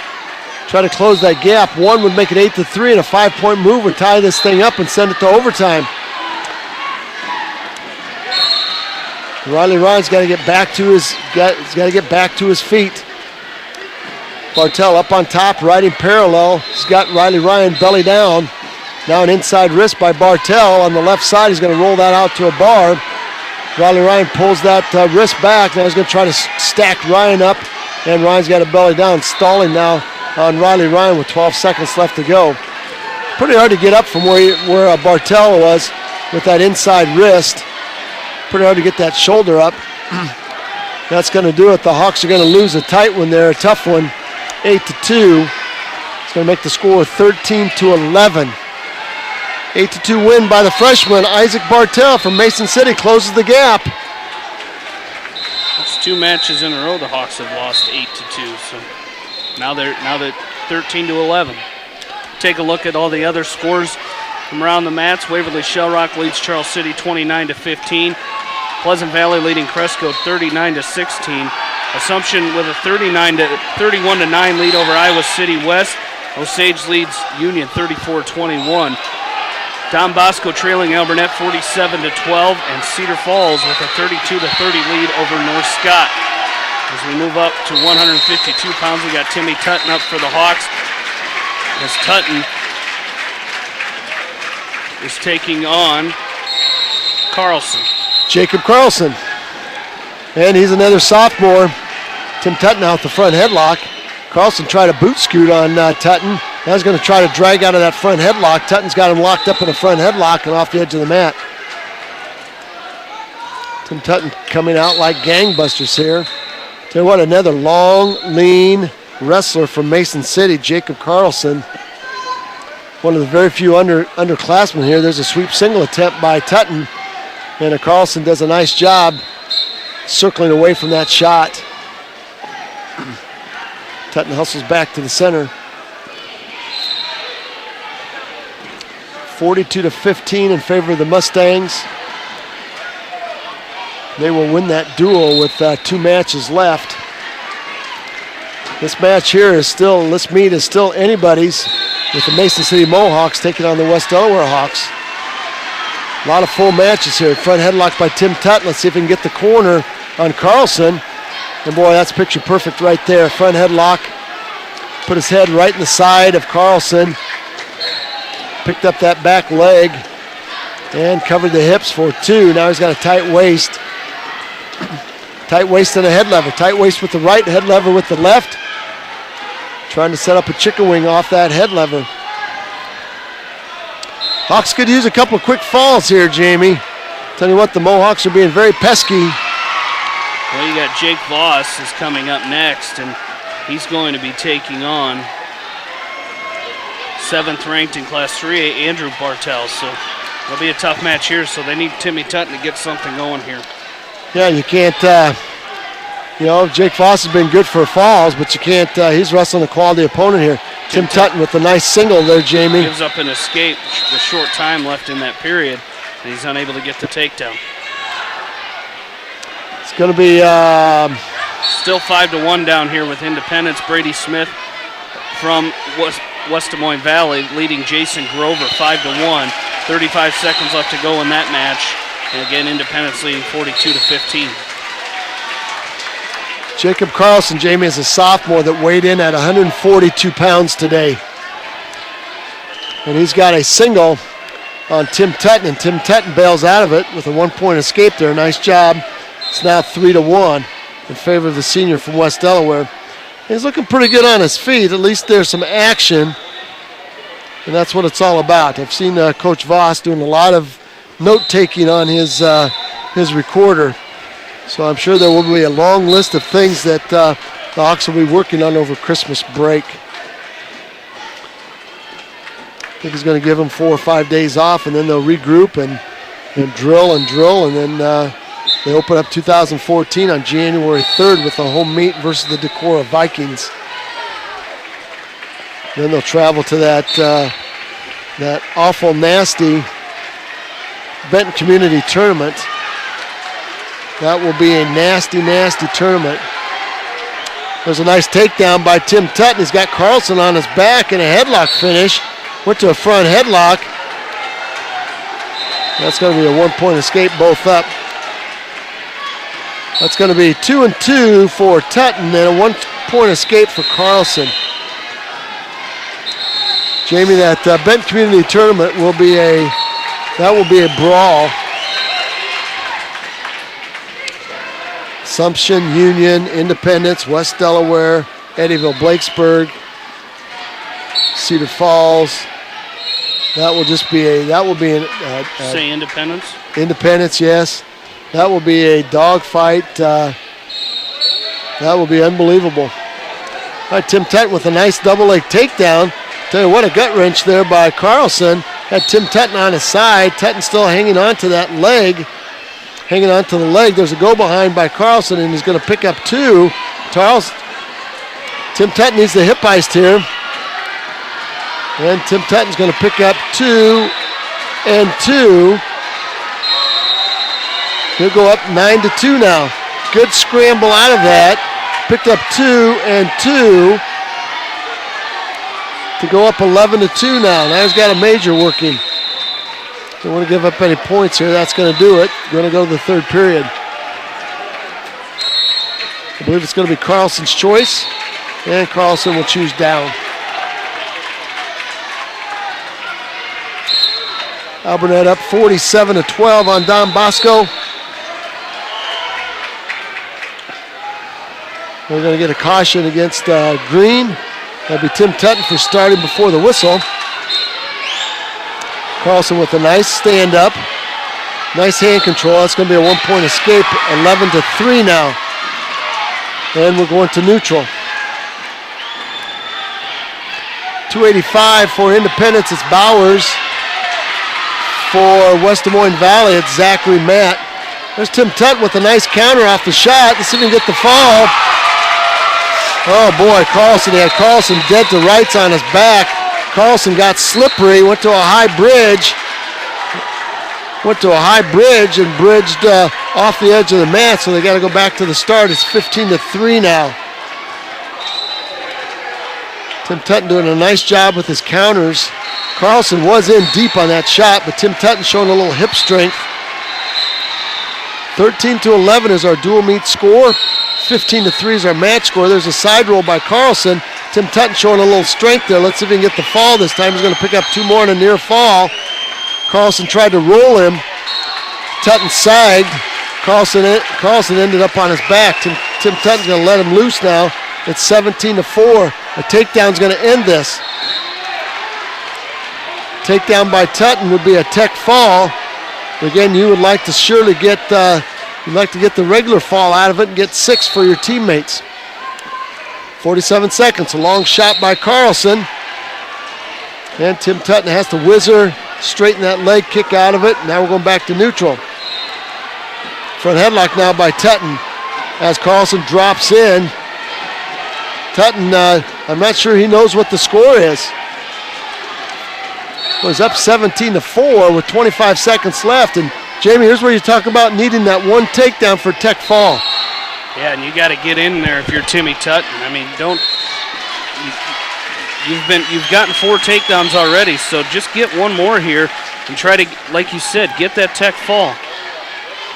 Try to close that gap. 1 would make it 8-3, and a 5-point move would tie this thing up and send it to overtime. Riley Ryan's got to get back to his feet. Bartell up on top, riding parallel. He's got Riley Ryan belly down. Now an inside wrist by Bartell on the left side. He's going to roll that out to a bar. Riley Ryan pulls that wrist back. Now he's going to try to stack Ryan up, and Ryan's got a belly down, stalling now on Riley Ryan with 12 seconds left to go. Pretty hard to get up from where Bartell was with that inside wrist. Pretty hard to get that shoulder up. That's going to do it. The Hawks are going to lose a tight one there, a tough one. 8-2. It's going to make the score 13-11. 8-2 win by the freshman. Isaac Bartell from Mason City closes the gap. That's 2 matches in a row the Hawks have lost 8-2. So now they're 13-11. Take a look at all the other scores from around the mats. Waverly Shell Rock leads Charles City 29-15. Pleasant Valley leading Cresco 39-16. Assumption with a 31-9 lead over Iowa City West. Osage leads Union 34-21. Don Bosco trailing Alburnett 47-12, and Cedar Falls with a 32-30 lead over North Scott. As we move up to 152 pounds, we got Timmy Tutton up for the Hawks. As Tutton is taking on Carlson. Jacob Carlson. And he's another sophomore. Tim Tutton out the front headlock. Carlson tried a boot scoot on Tutton. Now he's going to try to drag out of that front headlock. Tutton's got him locked up in a front headlock and off the edge of the mat. Tim Tutton coming out like gangbusters here. Tell you what, another long, lean wrestler from Mason City, Jacob Carlson. One of the very few underclassmen here. There's a sweep single attempt by Tutton. And Carlson does a nice job circling away from that shot. Tutton hustles back to the center. 42-15 in favor of the Mustangs. They will win that duel with 2 matches left. This match here is still, this meet is still anybody's with the Mason City Mohawks taking on the West Delaware Hawks. A lot of full matches here. Front headlock by Tim Tutton. Let's see if we can get the corner on Carlson. And boy, that's picture perfect right there. Front headlock. Put his head right in the side of Carlson. Picked up that back leg and covered the hips for 2. Now he's got a tight waist. Tight waist and a head lever. Tight waist with the right, head lever with the left. Trying to set up a chicken wing off that head lever. Hawks could use a couple of quick falls here, Jamie. Tell you what, the Mohawks are being very pesky. Well, you got Jake Voss is coming up next, and he's going to be taking on 7th ranked in Class 3A, Andrew Bartell. So it'll be a tough match here, so they need Timmy Tutton to get something going here. Yeah, you can't, Jake Voss has been good for falls, but you can't, he's wrestling a quality opponent here. Tim Tutton with a nice single there, Jamie. Gives up an escape with short time left in that period, and he's unable to get the takedown. It's going to be... Still 5-1 down here with Independence. Brady Smith from West Des Moines Valley leading Jason Grover 5-1. 35 seconds left to go in that match. And again, Independence leading 42-15. Jacob Carlson, Jamie, is a sophomore that weighed in at 142 pounds today. And he's got a single on Tim Tutton, and Tim Tutton bails out of it with a 1-point escape there. Nice job. It's now 3-1 in favor of the senior from West Delaware. He's looking pretty good on his feet. At least there's some action, and that's what it's all about. I've seen Coach Voss doing a lot of note-taking on his recorder. So I'm sure there will be a long list of things that the Hawks will be working on over Christmas break. I think he's going to give them 4 or 5 days off, and then they'll regroup and drill, and then they open up 2014 on January 3rd with a home meet versus the Decorah Vikings. Then they'll travel to that awful, nasty Benton Community Tournament. That will be a nasty, nasty tournament. There's a nice takedown by Tim Tutton. He's got Carlson on his back in a headlock finish. Went to a front headlock. That's going to be a 1-point escape, both up. That's going to be 2-2 for Tutton and a 1-point escape for Carlson. Jamie, that Benton Community Tournament will be a brawl. Assumption, Union, Independence, West Delaware, Eddyville, Blakesburg, Cedar Falls. That will be say Independence? Independence, yes. That will be a dogfight. That will be unbelievable. All right, Tim Tutton with a nice double leg takedown. Tell you what, a gut wrench there by Carlson. Had Tim Tutton on his side. Tutton still hanging on to that leg. Hanging on to the leg. There's a go behind by Carlson, and he's going to pick up 2. Tim Tutton needs the hip heist here. And Tim Tutton's going to pick up 2 and 2. He'll go up 9-2 now. Good scramble out of that. Picked up 2 and 2 to go up 11-2 now. Now he's got a major working. Don't want to give up any points here. That's going to do it. Going to go to the third period. I believe it's going to be Carlson's choice, and Carlson will choose down. Albernet up 47-12 on Don Bosco. We're going to get a caution against Green. That'll be Tim Tutton for starting before the whistle. Carlson with a nice stand-up. Nice hand control. That's going to be a one-point escape. 11-3 now. And we're going to neutral. 285 for Independence. It's Bowers. For West Des Moines Valley, it's Zachary Matt. There's Tim Tutton with a nice counter off the shot. Let's see if he can get the fall. Oh boy, Carlson. He had Carlson dead to rights on his back. Carlson got slippery, went to a high bridge. And bridged off the edge of the mat, so they got to go back to the start. It's 15-3 now. Tim Tutton doing a nice job with his counters. Carlson was in deep on that shot, but Tim Tutton showing a little hip strength. 13-11 is our dual meet score. 15-3 is our match score. There's a side roll by Carlson. Tim Tutton showing a little strength there. Let's see if he can get the fall this time. He's going to pick up 2 more on a near fall. Carlson tried to roll him. Tutton sagged. Carlson ended up on his back. Tim Tutton's going to let him loose now. It's 17-4. A takedown's going to end this. Takedown by Tutton would be a tech fall. But again, you would like to surely get the regular fall out of it and get 6 for your teammates. 47 seconds, a long shot by Carlson. And Tim Tutton has to whizzer, straighten that leg kick out of it. Now we're going back to neutral. Front headlock now by Tutton as Carlson drops in. Tutton, I'm not sure he knows what the score is. Well, he's up 17-4 with 25 seconds left. And Jamie, here's where you talk about needing that one takedown for tech fall. Yeah, and you got to get in there if you're Timmy Tutton. I mean, you've gotten 4 takedowns already, so just get one more here and try to, like you said, get that tech fall.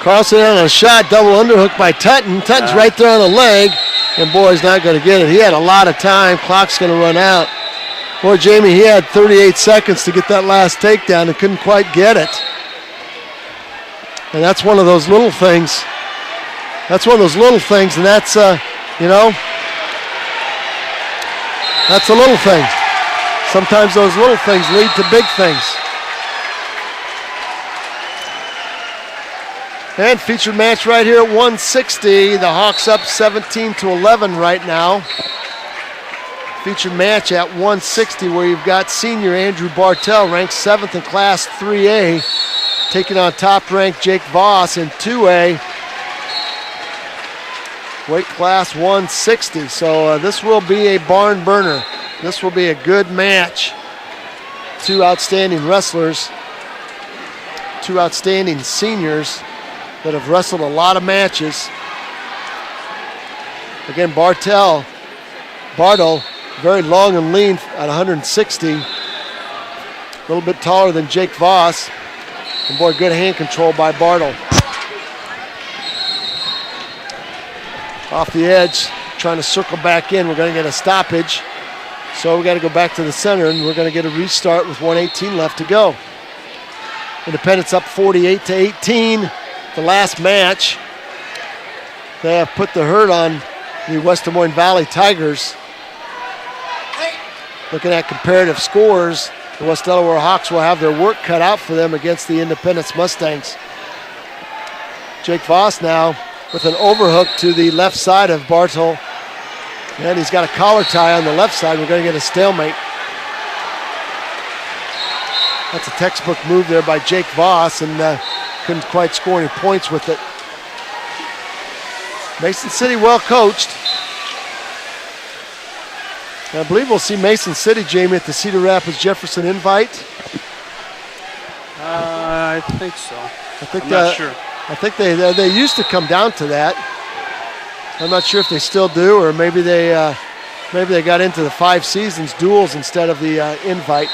Carlson on a shot, double underhook by Tutton. Tutton's right there on the leg, and boy, he's not going to get it. He had a lot of time. Clock's going to run out. Boy, Jamie, he had 38 seconds to get that last takedown and couldn't quite get it. And that's one of those little things. And that's that's a little thing. Sometimes those little things lead to big things. And featured match right here at 160. The Hawks up 17-11 right now. Featured match at 160 where you've got senior Andrew Bartell, ranked 7th in Class 3A, taking on top-ranked Jake Voss in 2A, weight class 160. So this will be a barn burner. This will be a good match. 2 outstanding wrestlers, 2 outstanding seniors that have wrestled a lot of matches. Again, Bartle, very long and lean at 160. A little bit taller than Jake Voss. And boy, good hand control by Bartle. Off the edge, trying to circle back in. We're going to get a stoppage. So we got to go back to the center, and we're going to get a restart with 1:18 left to go. Independence up 48-18. The last match, they have put the hurt on the West Des Moines Valley Tigers. Looking at comparative scores, the West Delaware Hawks will have their work cut out for them against the Independence Mustangs. Jake Voss now with an overhook to the left side of Bartle. And he's got a collar tie on the left side. We're going to get a stalemate. That's a textbook move there by Jake Voss, and couldn't quite score any points with it. Mason City well coached. I believe we'll see Mason City, Jamie, at the Cedar Rapids Jefferson Invite. I think so. I'm not sure. I think they used to come down to that. I'm not sure if they still do, or maybe they got into the 5 seasons duels instead of the invite.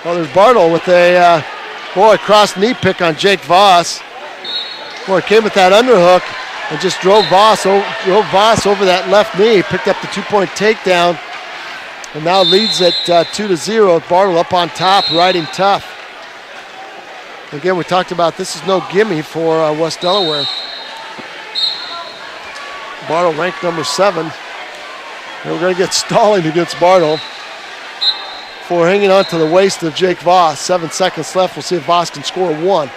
Well, there's Bartle with a cross knee pick on Jake Voss. Boy, came with that underhook and just drove Voss over that left knee, picked up the 2-point takedown, and now leads at 2-0. Bartle up on top, riding tough. Again, we talked about this is no gimme for West Delaware. Bartle ranked number 7. And we're going to get stalling against Bartle for hanging on to the waist of Jake Voss. 7 seconds left. We'll see if Voss can score 1.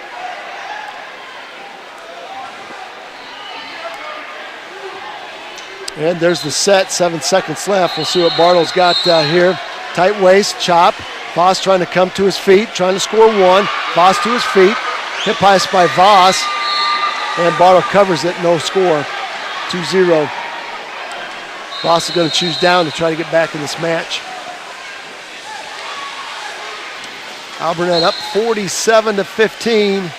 And there's the set, 7 seconds left. We'll see what Bartle's got here. Tight waist, chop. Voss trying to come to his feet, trying to score 1. Voss to his feet. Hip pass by Voss. And Bartle covers it, no score. 2-0. Voss is going to choose down to try to get back in this match. Alburnett up 47-15.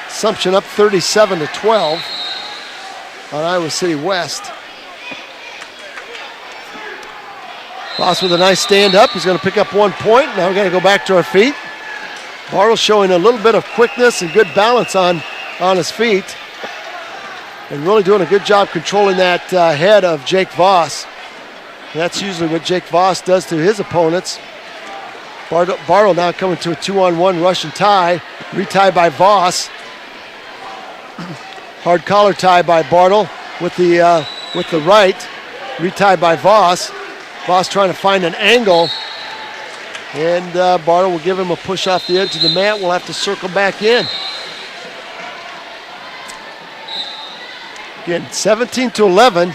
Assumption up 37-12 on Iowa City West. Voss with a nice stand up. He's going to pick up 1 point. Now we're going to go back to our feet. Bartle showing a little bit of quickness and good balance on his feet. And really doing a good job controlling that head of Jake Voss. That's usually what Jake Voss does to his opponents. Bartle now coming to a 2-on-1 Russian tie. Retie by Voss. Hard collar tie by Bartle with the right. Retie by Voss. Voss trying to find an angle. And Bartle will give him a push off the edge of the mat. We'll have to circle back in. Again, 17-11.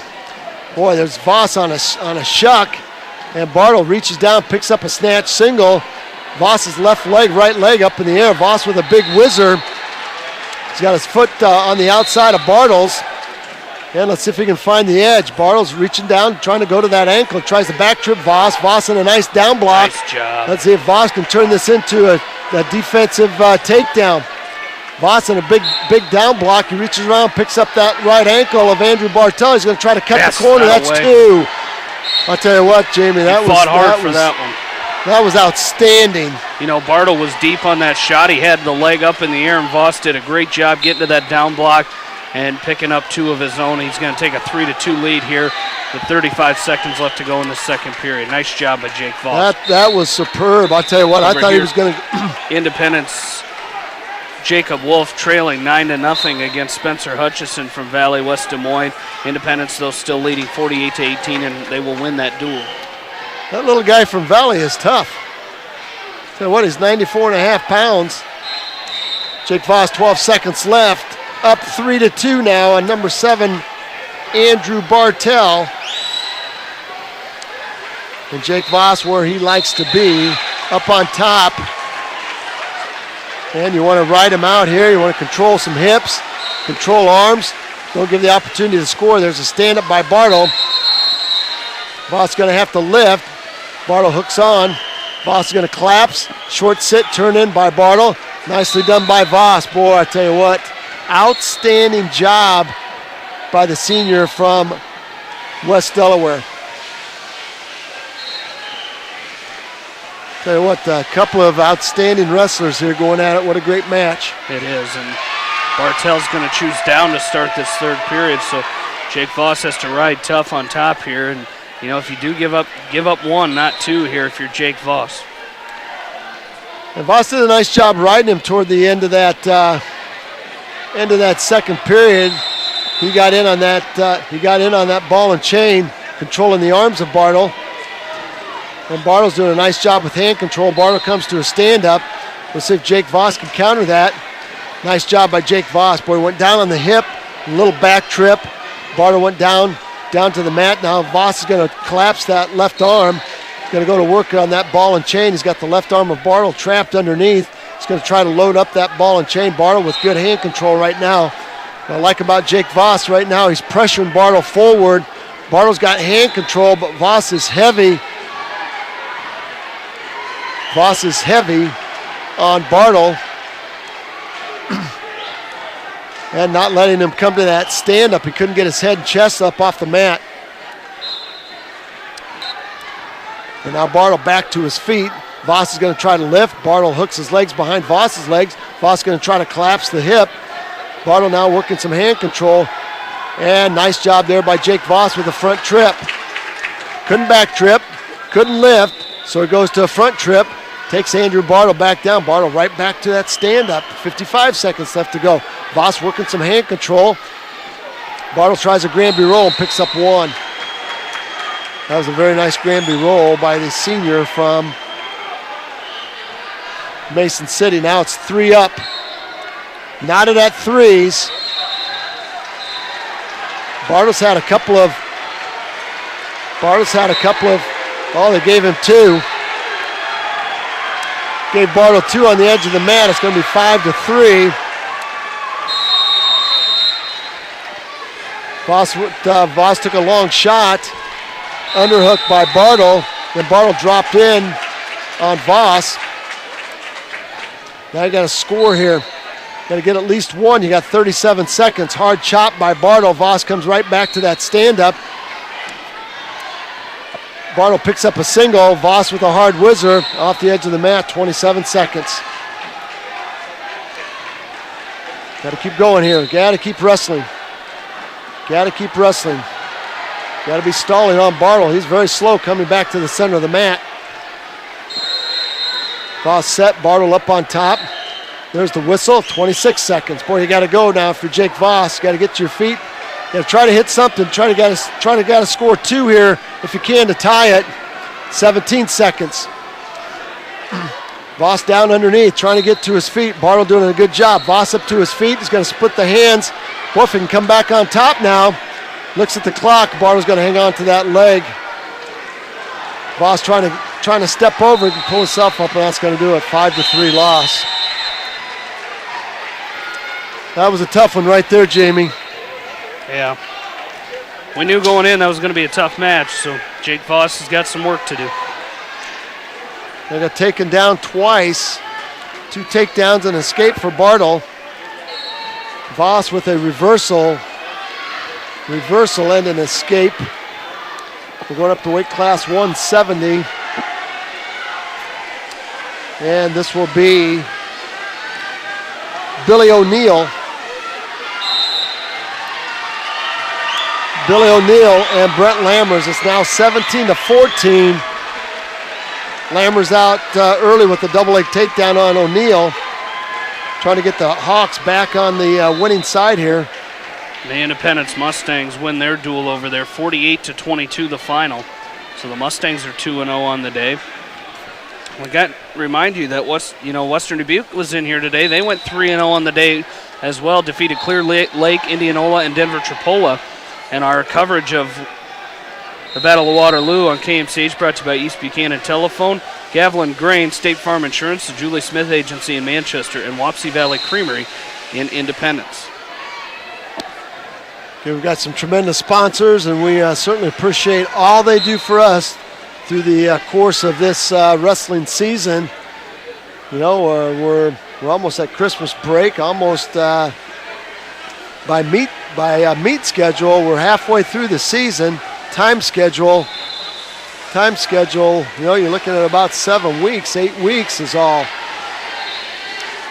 Boy, there's Voss on a shuck. And Bartle reaches down, picks up a snatch single. Voss's left leg, right leg up in the air. Voss with a big whizzer. He's got his foot on the outside of Bartle's. And let's see if he can find the edge. Bartle's reaching down, trying to go to that ankle. Tries to back trip Voss. Voss in a nice down block. Nice job. Let's see if Voss can turn this into a defensive takedown. Voss in a big down block. He reaches around, picks up that right ankle of Andrew Bartel. He's going to try to cut the corner. That's away. 2. I'll tell you what, Jamie, that was outstanding. You know, Bartle was deep on that shot. He had the leg up in the air, and Voss did a great job getting to that down block and picking up 2 of his own. He's going to take a 3-2 lead here with 35 seconds left to go in the second period. Nice job by Jake Voss. That was superb. I'll tell you what, I thought he was going to... Independence, Jacob Wolf trailing 9-0 against Spencer Hutchison from Valley West Des Moines. Independence, though, still leading 48-18, and they will win that duel. That little guy from Valley is tough. Tell you what, he's 94.5 pounds. Jake Voss, 12 seconds left. Up 3-2 now on number 7, Andrew Bartel. And Jake Voss where he likes to be, up on top. And you want to ride him out here. You want to control some hips, control arms. Don't give the opportunity to score. There's a stand-up by Bartle. Voss going to have to lift. Bartle hooks on. Voss is going to collapse. Short sit, turn in by Bartle. Nicely done by Voss. Boy, I tell you what, outstanding job by the senior from West Delaware. Tell you what, a couple of outstanding wrestlers here going at it. What a great match. It is, and Bartel's going to choose down to start this third period, so Jake Voss has to ride tough on top here. And, you know, if you do give up 1, not 2 here if you're Jake Voss. And Voss did a nice job riding him toward the end of that second period. He got in on that ball and chain, controlling the arms of Bartle. And Bartle's doing a nice job with hand control. Bartle comes to a stand-up. Let's see if Jake Voss can counter that. Nice job by Jake Voss. Boy, went down on the hip, a little back trip. Bartle went down to the mat. Now Voss is going to collapse that left arm. Going to go to work on that ball and chain. He's got the left arm of Bartle trapped underneath. He's going to try to load up that ball and chain. Bartle with good hand control right now. What I like about Jake Voss right now, he's pressuring Bartle forward. Bartle's got hand control, but Voss is heavy. Voss is heavy on Bartle. And not letting him come to that stand-up. He couldn't get his head and chest up off the mat. And now Bartle back to his feet. Voss is going to try to lift. Bartle hooks his legs behind Voss's legs. Voss is going to try to collapse the hip. Bartle now working some hand control. And nice job there by Jake Voss with a front trip. Couldn't back trip, couldn't lift, so he goes to a front trip. Takes Andrew Bartle back down. Bartle right back to that stand-up. 55 seconds left to go. Voss working some hand control. Bartle tries a Granby roll and picks up one. That was a very nice Granby roll by the senior from Mason City. Now it's 3 up. Knotted at threes. Bartle's had a couple of, oh, they gave him 2. Gave Bartle 2 on the edge of the mat. It's going to be 5-3. Voss took a long shot. Underhook by Bartle. Then Bartle dropped in on Voss. Now you got to score here. Got to get at least one. You got 37 seconds. Hard chop by Bartle. Voss comes right back to that stand-up. Bartle picks up a single. Voss with a hard whizzer off the edge of the mat. 27 seconds. Got to keep going here. Got to keep wrestling. Got to keep wrestling. Got to be stalling on Bartle. He's very slow coming back to the center of the mat. Voss set. Bartle up on top. There's the whistle. 26 seconds. Boy, you got to go now for Jake Voss. Got to get to your feet. Got to try to hit something. Try to score 2 here if you can to tie it. 17 seconds. Voss down underneath, trying to get to his feet. Bartle doing a good job. Voss up to his feet. He's going to split the hands. Wolf can come back on top now. Looks at the clock. Bartle's going to hang on to that leg. Voss trying to step over and pull himself up, and that's going to do it. 5-3 loss. That was a tough one right there, Jamie. Yeah. We knew going in that was going to be a tough match, so Jake Voss has got some work to do. They got taken down twice. 2 takedowns and escape for Bartle. Voss with a reversal and an escape. We're going up to weight class 170. And this will be Billy O'Neill. Billy O'Neill and Brent Lammers. It's now 17-14. Lammers out early with the double leg takedown on O'Neill. Trying to get the Hawks back on the winning side here. The Independence Mustangs win their duel over there, 48-22 the final. So the Mustangs are 2-0 on the day. We got to remind you that Western Dubuque was in here today. They went 3-0 on the day as well, defeated Clear Lake, Indianola, and Denver Tripola. And our coverage of the Battle of Waterloo on KMCH brought to you by East Buchanan Telephone, Gavilan Grain, State Farm Insurance, the Julie Smith Agency in Manchester, and Wapsie Valley Creamery in Independence. Okay, we've got some tremendous sponsors, and we certainly appreciate all they do for us through the course of this wrestling season. You know, we're almost at Christmas break, almost by meet schedule. We're halfway through the season. Time schedule. You know, you're looking at about 7 weeks, 8 weeks is all.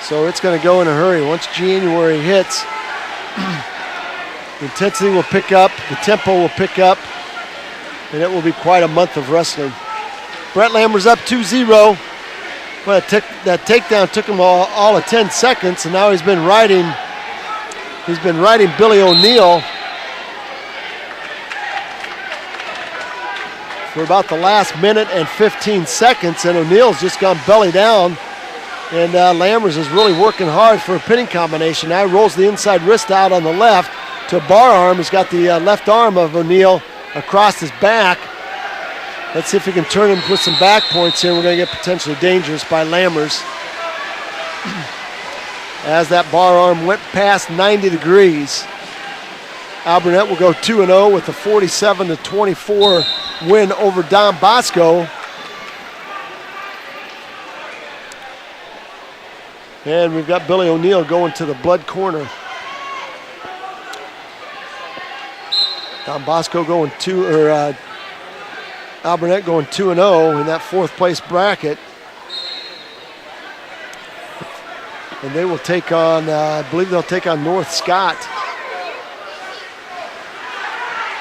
So it's going to go in a hurry. Once January hits, the intensity will pick up, the tempo will pick up, and it will be quite a month of wrestling. Brett Lammers up 2-0. Well, that takedown took him all of 10 seconds, and now he's been riding Billy O'Neill for about the last minute and 15 seconds, and O'Neill's just gone belly down, and Lammers is really working hard for a pinning combination. Now he rolls the inside wrist out on the left to bar arm. He's got the left arm of O'Neill across his back. Let's see if he can turn him with some back points here. We're going to get potentially dangerous by Lammers. As that bar arm went past 90 degrees. Alburnett will go 2-0 with a 47-24 win over Don Bosco. And we've got Billy O'Neill going to the blood corner. Don Bosco going Alburnett going 2-0 in that fourth place bracket. And they will take on, I believe they'll take on North Scott.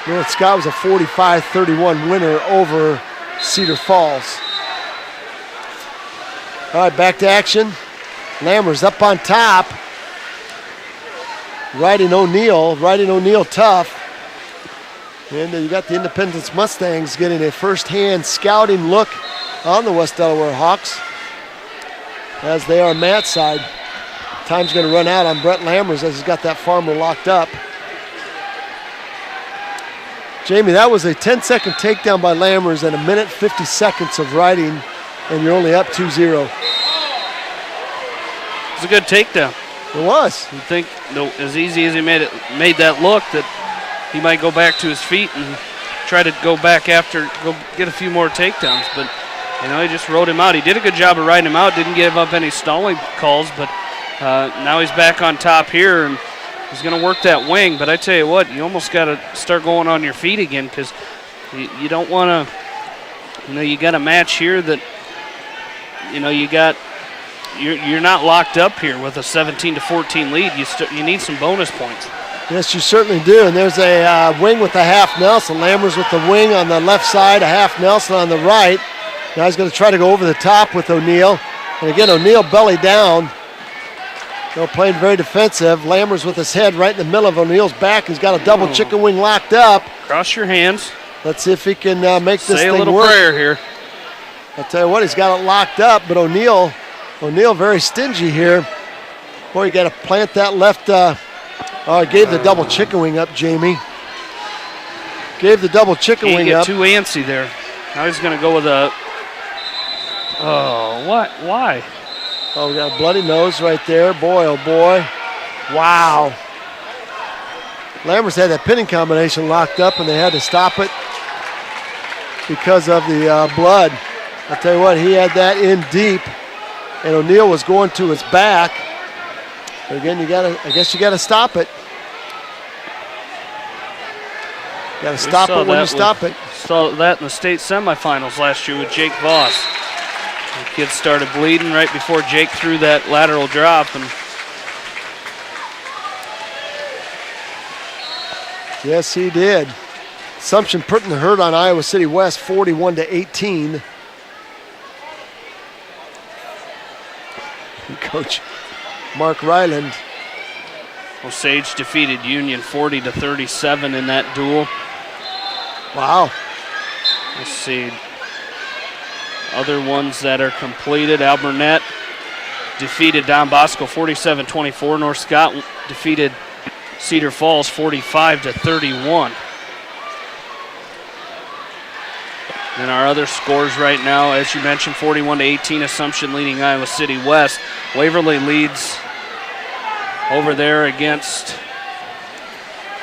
North Scott was a 45-31 winner over Cedar Falls. All right, back to action. Lammers up on top. Riding O'Neill tough. And you got the Independence Mustangs getting a first-hand scouting look on the West Delaware Hawks as they are Matt's side. Time's going to run out on Brett Lammers as he's got that farmer locked up. Jamie, that was a 10-second takedown by Lammers and 1 minute 50 seconds of riding, and you're only up 2-0. It's a good takedown. It was. You think as easy as he made that look, that he might go back to his feet and try to go back go get a few more takedowns. But, he just rode him out. He did a good job of riding him out, didn't give up any stalling calls, but now he's back on top here, and he's going to work that wing. But I tell you what, you almost got to start going on your feet again, because you don't want to, you got a match here that, you're not locked up here with a 17-14 lead. You need some bonus points. Yes, you certainly do. And there's a wing with a half Nelson. Lammers with the wing on the left side, a half Nelson on the right. Now he's going to try to go over the top with O'Neill. And again, O'Neill belly down. Playing very defensive. Lammers with his head right in the middle of O'Neill's back. He's got a double chicken wing locked up. Cross your hands. Let's see if he can make this thing work. Say a little prayer here. I'll tell you what, he's got it locked up, but O'Neill very stingy here. Boy, you got to plant that left. Gave the double chicken wing up, Jamie. Gave the double chicken wing up. Too antsy there. Now he's going to go with a. Oh, what? Why? Oh, we got a bloody nose right there. Boy, oh boy. Wow. Lammers had that pinning combination locked up, and they had to stop it because of the blood. I'll tell you what, he had that in deep, and O'Neill was going to his back. But again, I guess you got to stop it. Got to stop it when you stop it. Saw that in the state semifinals last year with Jake Voss. The kid started bleeding right before Jake threw that lateral drop. And yes, he did. Assumption putting the hurt on Iowa City West, 41-18. Coach Mark Ryland. Osage defeated Union 40-37 in that duel. Wow. Let's see. Other ones that are completed. Alburnett defeated Don Bosco 47-24. North Scott defeated Cedar Falls 45-31. And our other scores right now, as you mentioned, 41-18, Assumption leading Iowa City West. Waverly leads over there against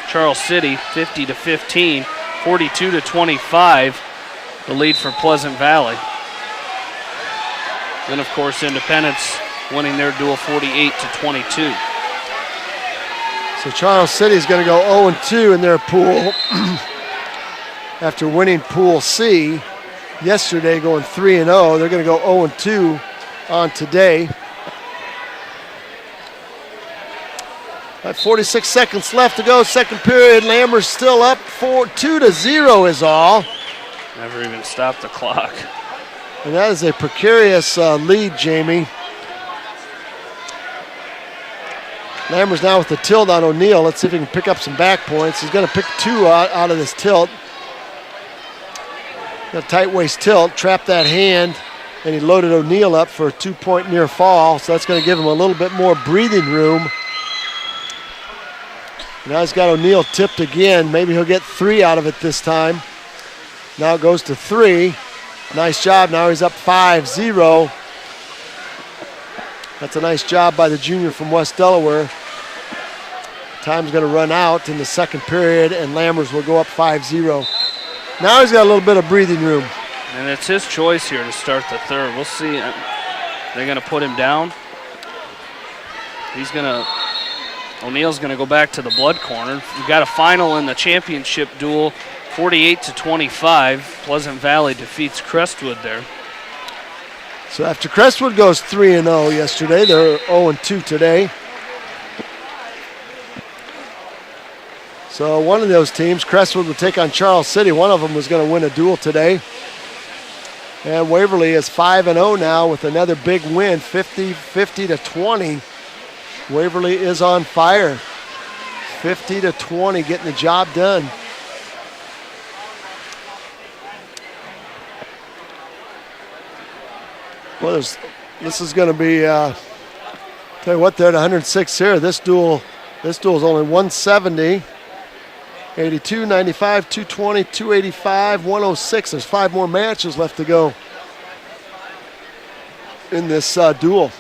Charles City, 50-15, 42-25, the lead for Pleasant Valley. Then, of course, Independence winning their duel 48-22. So Charles City is going to go 0-2 in their pool after winning Pool C yesterday, going 3-0. They're going to go 0-2 on today. 46 seconds left to go, second period. Lammers still up 2-0 is all. Never even stopped the clock. And that is a precarious lead, Jamie. Lammers now with the tilt on O'Neill. Let's see if he can pick up some back points. He's going to pick two out of this tilt. Got a tight waist tilt, trapped that hand, and he loaded O'Neill up for a 2-point near fall. So that's going to give him a little bit more breathing room. Now he's got O'Neill tipped again. Maybe he'll get 3 out of it this time. Now it goes to 3. Nice job. Now he's up 5-0. That's a nice job by the junior from West Delaware. Time's going to run out in the second period, and Lammers will go up 5-0. Now he's got a little bit of breathing room. And it's his choice here to start the third. We'll see. They're going to put him down. O'Neill's going to go back to the blood corner. We've got a final in the championship duel, 48-25. Pleasant Valley defeats Crestwood there. So after Crestwood goes 3-0 yesterday, they're 0-2 today. So one of those teams, Crestwood, would take on Charles City. One of them was going to win a duel today. And Waverly is 5-0 now with another big win, 50-20. Waverly is on fire. 50-20, getting the job done. Well, this is going to be, tell you what, they're at 106 here. This duel is only 170, 82, 95, 220, 285, 106. There's 5 more matches left to go in this duel.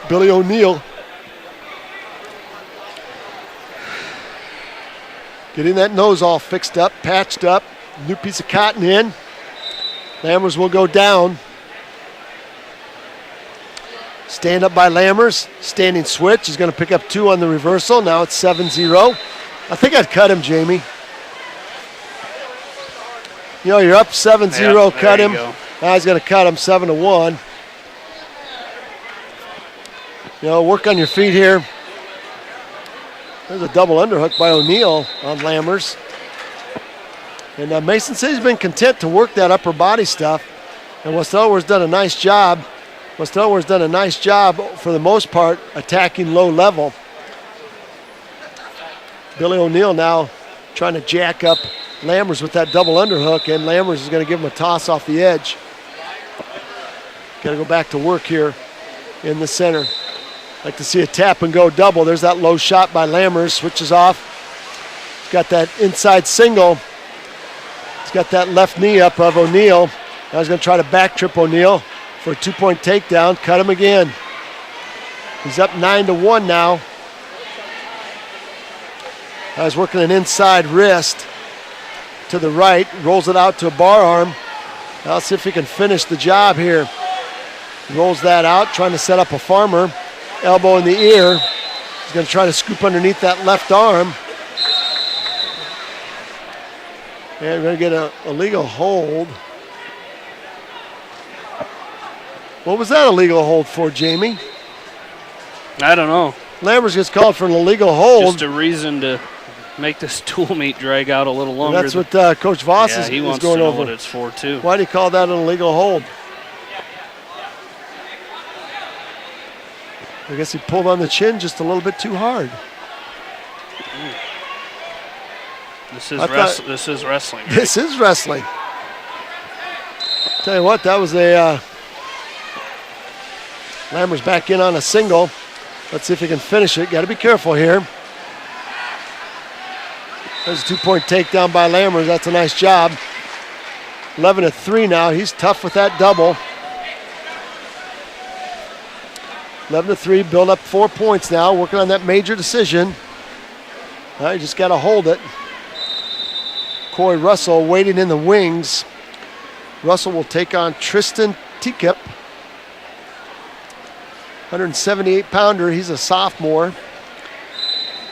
Billy O'Neill getting that nose all fixed up, patched up, new piece of cotton in. Lammers will go down. Stand up by Lammers. Standing switch. He's going to pick up 2 on the reversal. Now it's 7-0. I think I'd cut him, Jamie. You know, you're up 7-0, yeah, cut him. Go. Now he's going to cut him 7-1. You know, work on your feet here. There's a double underhook by O'Neill on Lammers. And Mason City's been content to work that upper body stuff. And West Delaware's done a nice job. West Delaware's done a nice job, for the most part, attacking low level. Billy O'Neill now trying to jack up Lammers with that double underhook, and Lammers is going to give him a toss off the edge. Got to go back to work here in the center. Like to see a tap and go double. There's that low shot by Lammers, switches off. Got that inside single. He's got that left knee up of O'Neill. Now he's going to try to back trip O'Neill for a 2-point takedown. Cut him again. He's up 9-1 now. Now he's working an inside wrist to the right. Rolls it out to a bar arm. Now let's see if he can finish the job here. Rolls that out, trying to set up a farmer. Elbow in the ear. He's going to try to scoop underneath that left arm. And we're going to get an illegal hold. What was that illegal hold for, Jamie? I don't know. Lammers gets called for an illegal hold. Just a reason to make this dual meet drag out a little longer. And that's what Coach Voss is he going wants over. to know what it's for, too. Why do you call that an illegal hold? I guess he pulled on the chin just a little bit too hard. This is wrestling. Right? This is wrestling. Tell you what, that was a Lammers back in on a single. Let's see if he can finish it. Got to be careful here. There's a 2-point takedown by Lammers. That's a nice job. 11-3 now. He's tough with that double. 11-3, build up 4 points now. Working on that major decision. All right, just got to hold it. Corey Russell waiting in the wings. Russell will take on Tristan Teacup. 178-pounder. He's a sophomore.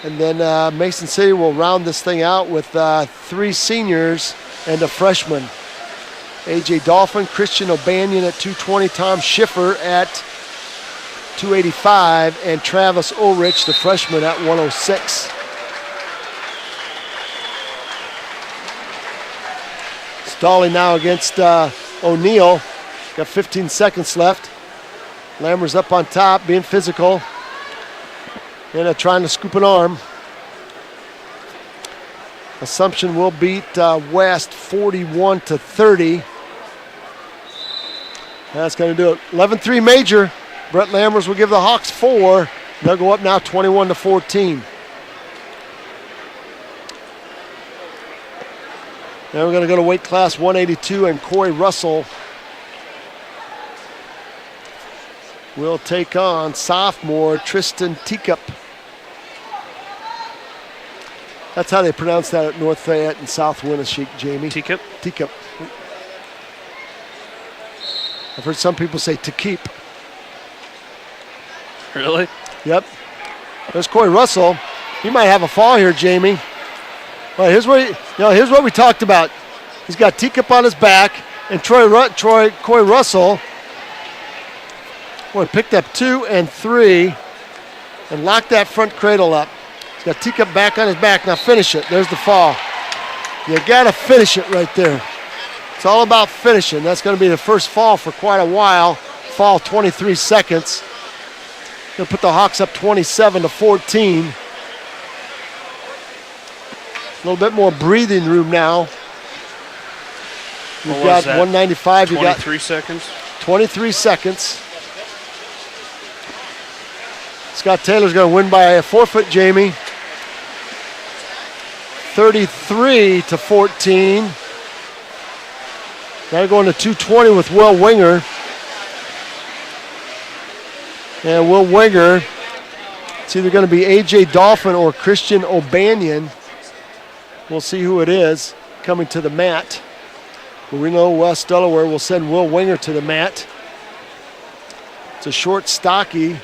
And then Mason City will round this thing out with 3 seniors and a freshman. A.J. Dolphin, Christian O'Banion at 220, Tom Schiffer at 285, and Travis Ulrich, the freshman, at 106. Stalling now against O'Neill. Got 15 seconds left. Lammers up on top, being physical. And trying to scoop an arm. Assumption will beat West 41-30. That's going to do it. 11-3 major. Brett Lammers will give the Hawks 4. They'll go up now 21-14. Now we're going to go to weight class 182, and Corey Russell will take on sophomore Tristan Teacup. That's how they pronounce that at North Fayette and South Winneshiek, Jamie. Teacup? Teacup. I've heard some people say to keep. Really? Yep. There's Corey Russell. He might have a fall here, Jamie. All right, here's what we talked about. He's got Teacup on his back, and Corey Russell picked up 2 and 3 and locked that front cradle up. He's got Teacup back on his back. Now finish it. There's the fall. You got to finish it right there. It's all about finishing. That's going to be the first fall for quite a while. Fall 23 seconds. Going to put the Hawks up 27-14. A little bit more breathing room now. You've got 195. 23 seconds. 23 seconds. Scott Taylor's going to win by a forfeit, Jamie. 33-14. Now going to 220 with Will Winger. And Will Winger, it's either going to be A.J. Dolphin or Christian O'Banion. We'll see who it is coming to the mat. We know West Delaware will send Will Winger to the mat. It's a short, stocky.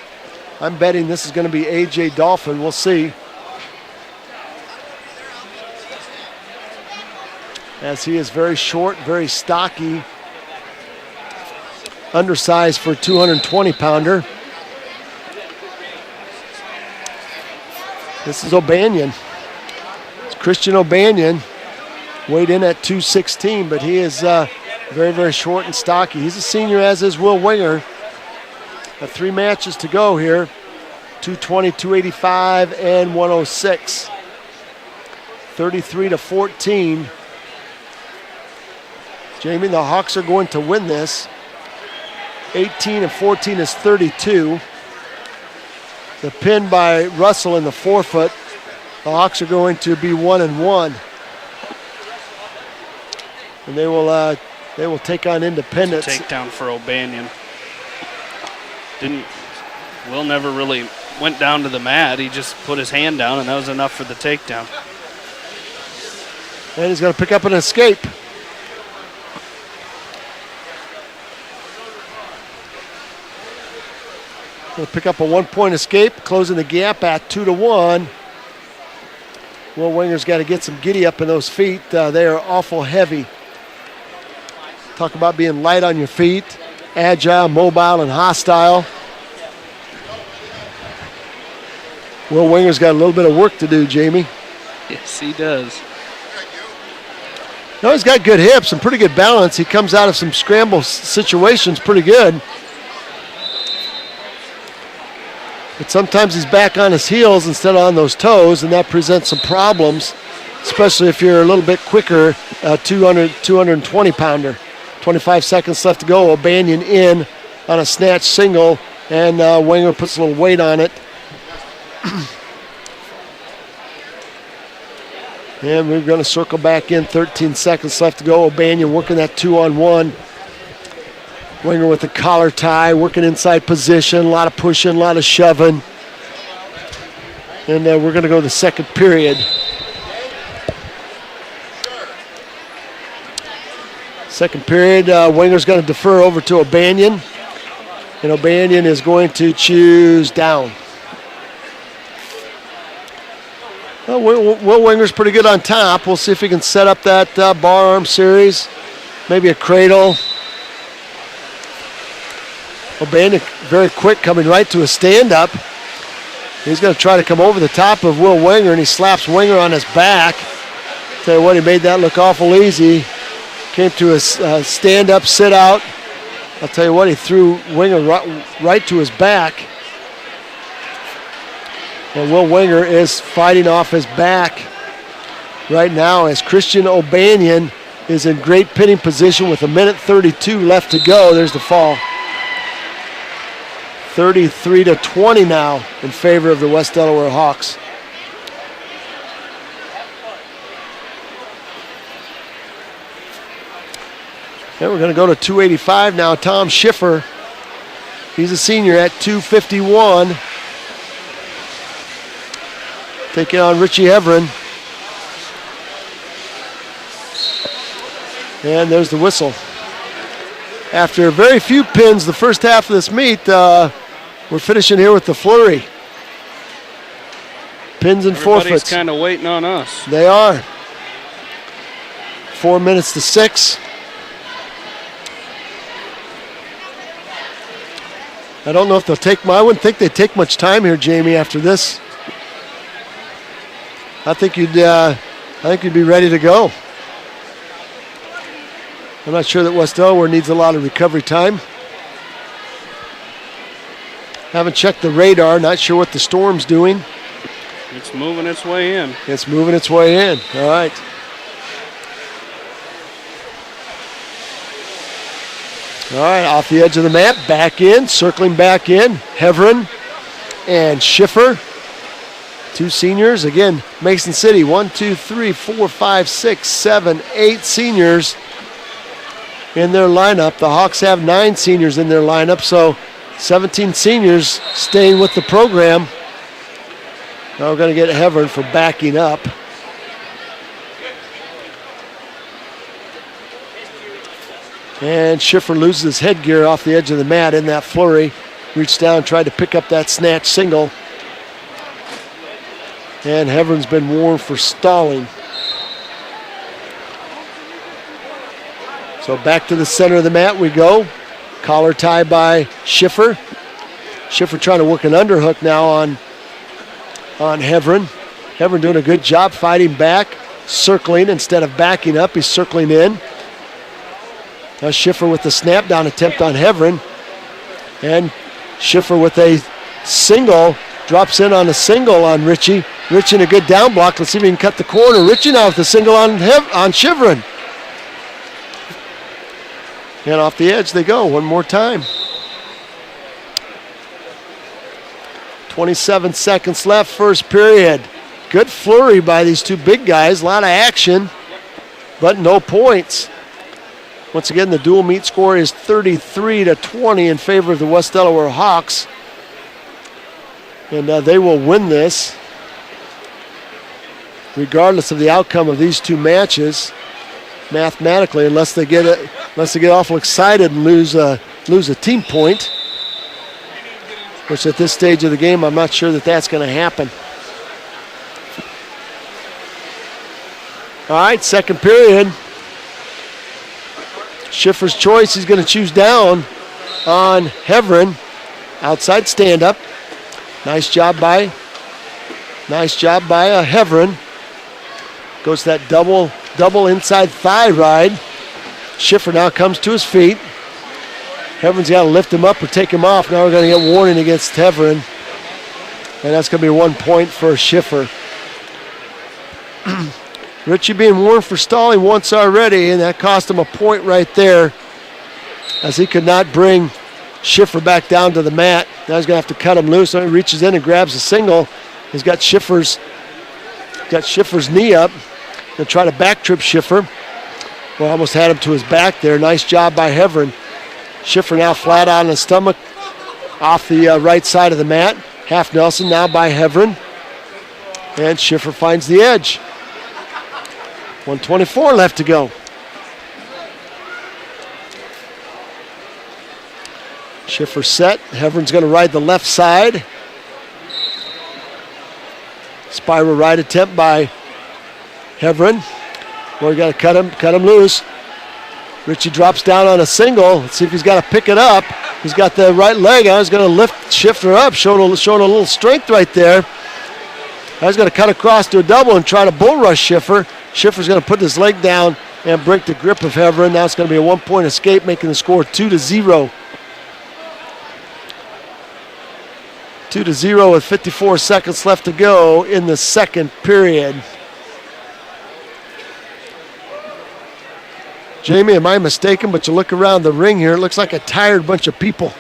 I'm betting this is going to be A.J. Dolphin. We'll see. As he is very short, very stocky. Undersized for a 220-pounder. This is O'Banion. It's Christian O'Banion. Weighed in at 216, but he is very, very short and stocky. He's a senior, as is Will Winger. Got 3 matches to go here. 220, 285, and 106. 33-14. Jamie, the Hawks are going to win this. 18-14 is 32. The pin by Russell in the forfeit. The Hawks are going to be 1-1. And they will take on Independence. Takedown for O'Banion. Will never really went down to the mat. He just put his hand down, and that was enough for the takedown. And he's going to pick up an escape. Going to pick up a 1-point escape, closing the gap at 2-1. Will Winger's got to get some giddy up in those feet. They are awful heavy. Talk about being light on your feet, agile, mobile, and hostile. Will Winger's got a little bit of work to do, Jamie. Yes, he does. No, he's got good hips and pretty good balance. He comes out of some scramble situations pretty good. But sometimes he's back on his heels instead of on those toes, and that presents some problems, especially if you're a little bit quicker, 220-pounder. 25 seconds left to go. O'Banion in on a snatch single, and Winger puts a little weight on it. And we're going to circle back in. 13 seconds left to go. O'Banion working that 2-on-1. Winger with the collar tie, working inside position, a lot of pushing, a lot of shoving. And we're going to go to the second period. Second period, Winger's going to defer over to O'Banion. And O'Banion is going to choose down. Well, Will Winger's pretty good on top. We'll see if he can set up that bar arm series. Maybe a cradle. O'Banion very quick, coming right to a stand-up. He's going to try to come over the top of Will Winger, and he slaps Winger on his back. Tell you what, he made that look awful easy. Came to a stand-up, sit-out. I'll tell you what, he threw Winger right to his back. And Will Winger is fighting off his back right now as Christian O'Banion is in great pinning position with 1:32 left to go. There's the fall. 33-20 now in favor of the West Delaware Hawks. And we're going to go to 285 now. Tom Schiffer, he's a senior at 251. Taking on Richie Everin. And there's the whistle. After very few pins the first half of this meet, we're finishing here with the flurry. Pins and forfeits. Everybody's kind of waiting on us. They are. 4 minutes to 6. I don't know if they'll take, I wouldn't think they'd take much time here, Jamie, after this. I think you'd be ready to go. I'm not sure that West Delaware needs a lot of recovery time. Haven't checked the radar, not sure what the storm's doing. It's moving its way in. It's moving its way in. All right. All right, off the edge of the map, back in, circling back in. Heverin and Schiffer. Two seniors. Again, Mason City, 1, 2, 3, 4, 5, 6, 7, 8 seniors in their lineup. The Hawks have 9 seniors in their lineup, so 17 seniors staying with the program. Now we're going to get Heverin for backing up. And Schiffer loses his headgear off the edge of the mat in that flurry. Reached down, tried to pick up that snatch single. And Heverin's been warned for stalling. So back to the center of the mat we go. Collar tie by Schiffer. Schiffer trying to work an underhook now on Heverin. Heverin doing a good job fighting back, circling instead of backing up. He's circling in. Now Schiffer with the snap down attempt on Heverin. And Schiffer with a single, drops in on a single on Richie. Richie in a good down block. Let's see if he can cut the corner. Richie now with the single on Schifrin. And off the edge they go one more time. 27 seconds left, first period. Good flurry by these two big guys. A lot of action, but no points. Once again, the dual meet score is 33-20 in favor of the West Delaware Hawks. And they will win this regardless of the outcome of these two matches mathematically, unless they get awful excited and lose a team point, which at this stage of the game I'm not sure that that's going to happen. All right, second period. Schiffer's choice, he's going to choose down on Heverin. Outside stand-up. Nice job by Heverin. Goes to that double inside thigh ride. Schiffer now comes to his feet. Heverin's got to lift him up or take him off. Now we're going to get warning against Heverin. And that's going to be 1 point for Schiffer. Richie being warned for stalling once already, and that cost him a point right there, as he could not bring Schiffer back down to the mat. Now he's going to have to cut him loose. So he reaches in and grabs a single. He's got Schiffer's knee up. Going to try to back trip Schiffer. Well, almost had him to his back there. Nice job by Heverin. Schiffer now flat on his stomach off the right side of the mat. Half Nelson now by Heverin. And Schiffer finds the edge. 1:24 left to go. Schiffer set. Heverin's going to ride the left side. Spiral ride attempt by Heverin. Well, you got to cut him loose. Richie drops down on a single. Let's see if he's got to pick it up. He's got the right leg out. He's going to lift Schiffer up, showing a little strength right there. Now he's going to cut across to a double and try to bull rush Schiffer. Schiffer's going to put his leg down and break the grip of Heverin. Now it's going to be a 1 point escape, making the score 2-0. 2-0 with 54 seconds left to go in the second period. Jamie, am I mistaken? But you look around the ring here, it looks like a tired bunch of people.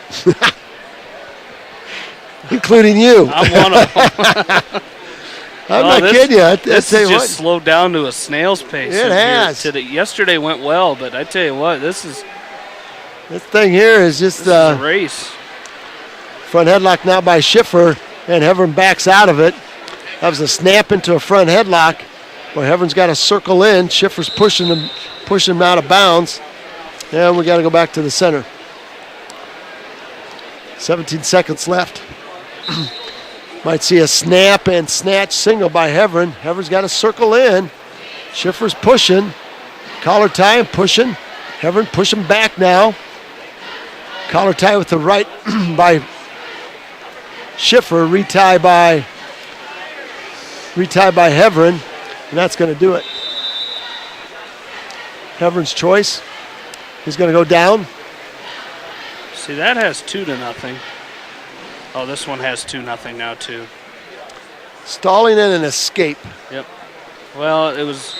Including you. I'm one of them. I'm not kidding you. This has just slowed down to a snail's pace. It has. Yesterday went well, but I tell you what, this thing here is just a race. Front headlock now by Schiffer, and Heverin backs out of it. That was a snap into a front headlock. Boy, Heverin's got to circle in. Schiffer's pushing him out of bounds. And we got to go back to the center. 17 seconds left. Might see a snap and snatch single by Heverin. Heverin's got to circle in. Schiffer's pushing. Collar tie and pushing. Heverin pushing back now. Collar tie with the right by Schiffer. Retie by Heverin. And that's going to do it. Heverin's choice. He's going to go down. See, that has 2-0. Oh, this one has 2-0 now, too. Stalling in an escape. Yep. Well, it was...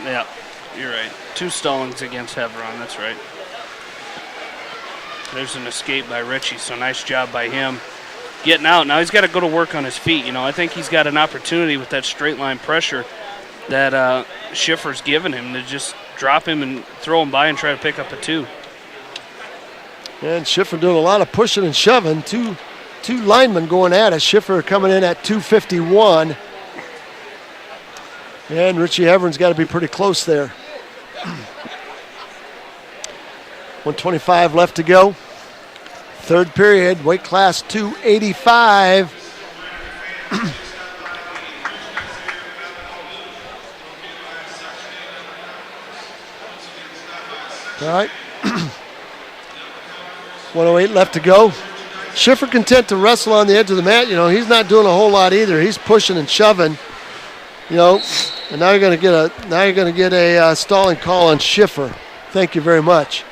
yeah, you're right. 2 stallings against Heveron, that's right. There's an escape by Richie, so nice job by him getting out. Now he's got to go to work on his feet. I think he's got an opportunity with that straight line pressure that Schiffer's given him to just drop him and throw him by and try to pick up a 2. And Schiffer doing a lot of pushing and shoving. Two linemen going at it. Schiffer coming in at 251. And Richie Heverin's got to be pretty close there. 1:25 left to go. Third period, weight class 285. All right. 1:08 left to go. Schiffer content to wrestle on the edge of the mat. He's not doing a whole lot either. He's pushing and shoving. And now you're going to get a stalling call on Schiffer. Thank you very much.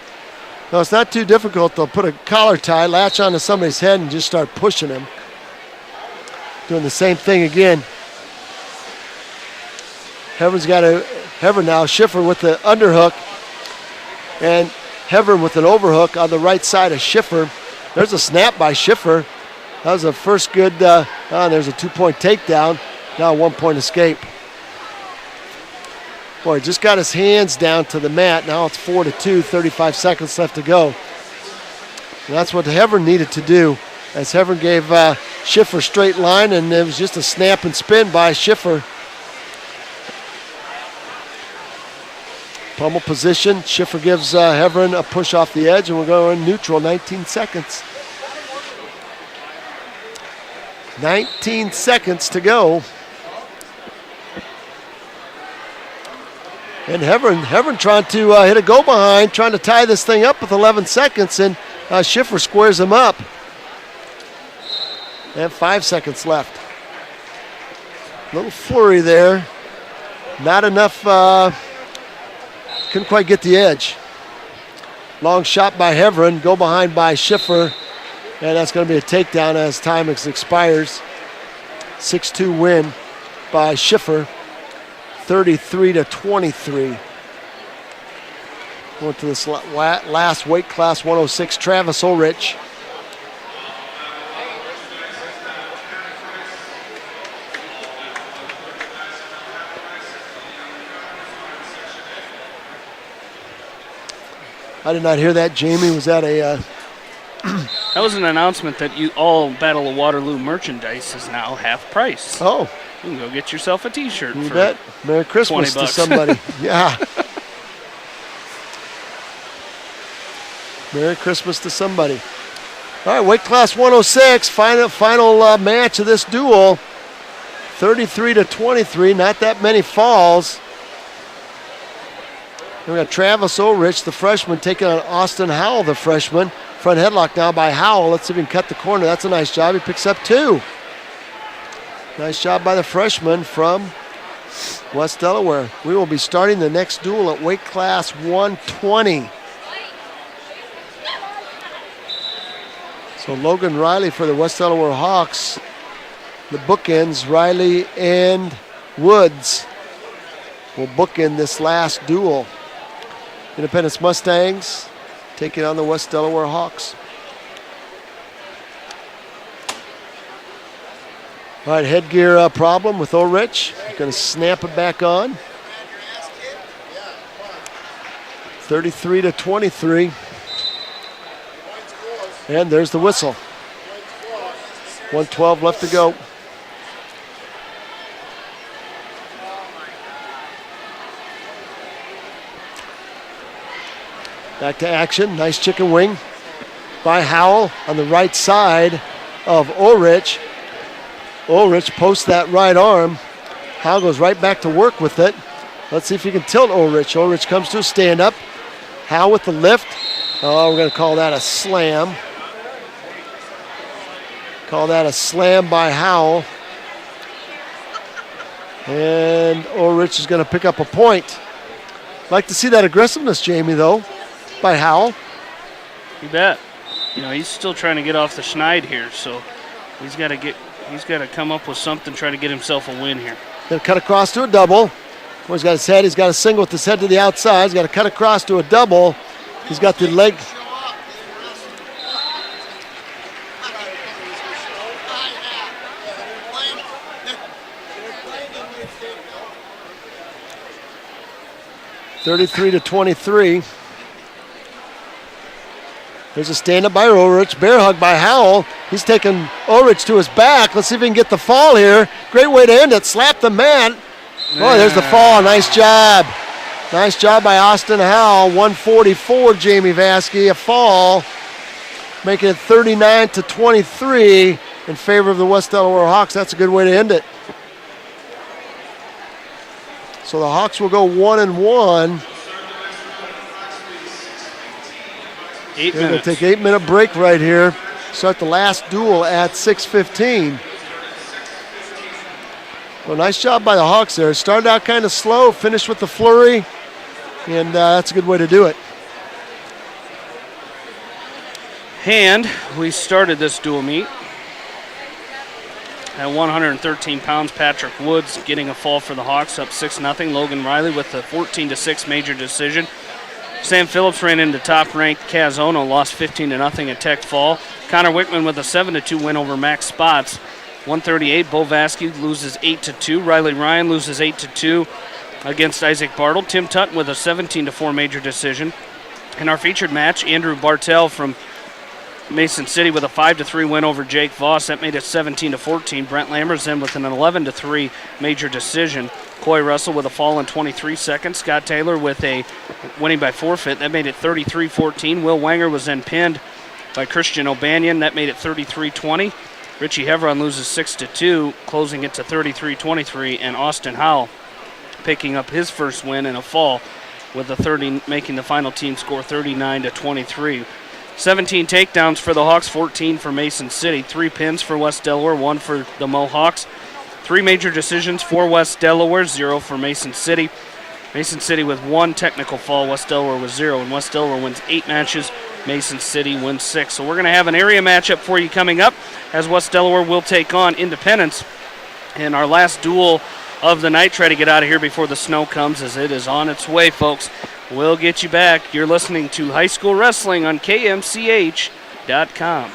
No, it's not too difficult. They'll put a collar tie, latch onto somebody's head, and just start pushing him. Doing the same thing again. Heverin now. Schiffer with the underhook, and Heverin with an overhook on the right side of Schiffer. There's a snap by Schiffer. That was the first good. There's a 2-point takedown. Now a 1-point escape. Boy, just got his hands down to the mat. Now it's 4-2, 35 seconds left to go. And that's what Heverin needed to do, as Heverin gave Schiffer straight line, and it was just a snap and spin by Schiffer. Pummel position. Schiffer gives Heverin a push off the edge, and we're going neutral, 19 seconds. 19 seconds to go. And Heverin trying to hit a go behind, trying to tie this thing up with 11 seconds, and Schiffer squares him up. And 5 seconds left. Little flurry there. Not enough, couldn't quite get the edge. Long shot by Heverin, go behind by Schiffer, and that's going to be a takedown as time expires. 6-2 win by Schiffer. 33-23. Going to this last weight class, 106, Travis Ulrich. I did not hear that, Jamie. Was that a... That was an announcement that all Battle of Waterloo merchandise is now half price. Oh. You can go get yourself a T-shirt. You bet. Merry Christmas to somebody. Yeah. Merry Christmas to somebody. All right, weight class 106, final match of this duel. 33-23, not that many falls. And we got Travis Ulrich, the freshman, taking on Austin Howell, the freshman. Front headlock now by Howell. Let's see if he can cut the corner. That's a nice job. He picks up 2. Nice job by the freshman from West Delaware. We will be starting the next duel at weight class 120. So Logan Riley for the West Delaware Hawks. The bookends, Riley and Woods, will bookend this last duel. Independence Mustangs taking on the West Delaware Hawks. All right, headgear problem with Ulrich. He's going to snap it back on. 33-23. And there's the whistle. 1:12 left to go. Back to action. Nice chicken wing by Howell on the right side of Ulrich. Ulrich posts that right arm. Howell goes right back to work with it. Let's see if he can tilt Ulrich. Ulrich comes to a stand-up. Howell with the lift. Oh, we're going to call that a slam. Call that a slam by Howell. And Ulrich is going to pick up a point. Like to see that aggressiveness, Jamie, though, by Howell. You bet. You know, he's still trying to get off the schneid here, so he's got to come up with something, try to get himself a win here. Going to cut across to a double. Well, he's got his head. He's got a single with his head to the outside. He's got to cut across to a double. He's got the leg. (33-23). There's a stand-up by Ulrich. Bear hug by Howell. He's taking Ulrich to his back. Let's see if he can get the fall here. Great way to end it. Slap the mat. Boy, there's the fall. Nice job. Nice job by Austin Howell. 144, Jamie Vaskey. A fall, making it 39-23 in favor of the West Delaware Hawks. That's a good way to end it. So the Hawks will go 1-1. They're going to take 8-minute break right here. Start the last duel at 6:15. Well, nice job by the Hawks there. Started out kind of slow, finished with the flurry, and that's a good way to do it. And we started this dual meet at 113 pounds. Patrick Woods getting a fall for the Hawks, up 6-0. Logan Riley with the 14-6 major decision. Sam Phillips ran into top-ranked Kaz Ono, lost 15-0 at Tech Fall. Connor Wickman with a 7-2 win over Max Spots. 138, Bo Vaskey loses 8-2. Riley Ryan loses 8-2 against Isaac Bartle. Tim Tutton with a 17-4 major decision. In our featured match, Andrew Bartell from Mason City with a 5-3 win over Jake Voss. That made it 17-14. Brent Lammerson with an 11-3 major decision. Coy Russell with a fall in 23 seconds. Scott Taylor with a winning by forfeit. That made it 33-14. Will Wanger was then pinned by Christian O'Banion. That made it 33-20. Richie Hevron loses 6-2, closing it to 33-23. And Austin Howell picking up his first win in a fall with a 30, making the final team score 39-23. 17 takedowns for the Hawks, 14 for Mason City. 3 pins for West Delaware, 1 for the Mohawks. 3 major decisions for West Delaware, 0 for Mason City. Mason City with 1 technical fall, West Delaware with 0, and West Delaware wins 8 matches. Mason City wins 6. So we're going to have an area matchup for you coming up as West Delaware will take on Independence. And our last duel of the night, try to get out of here before the snow comes, as it is on its way, folks. We'll get you back. You're listening to High School Wrestling on KMCH.com.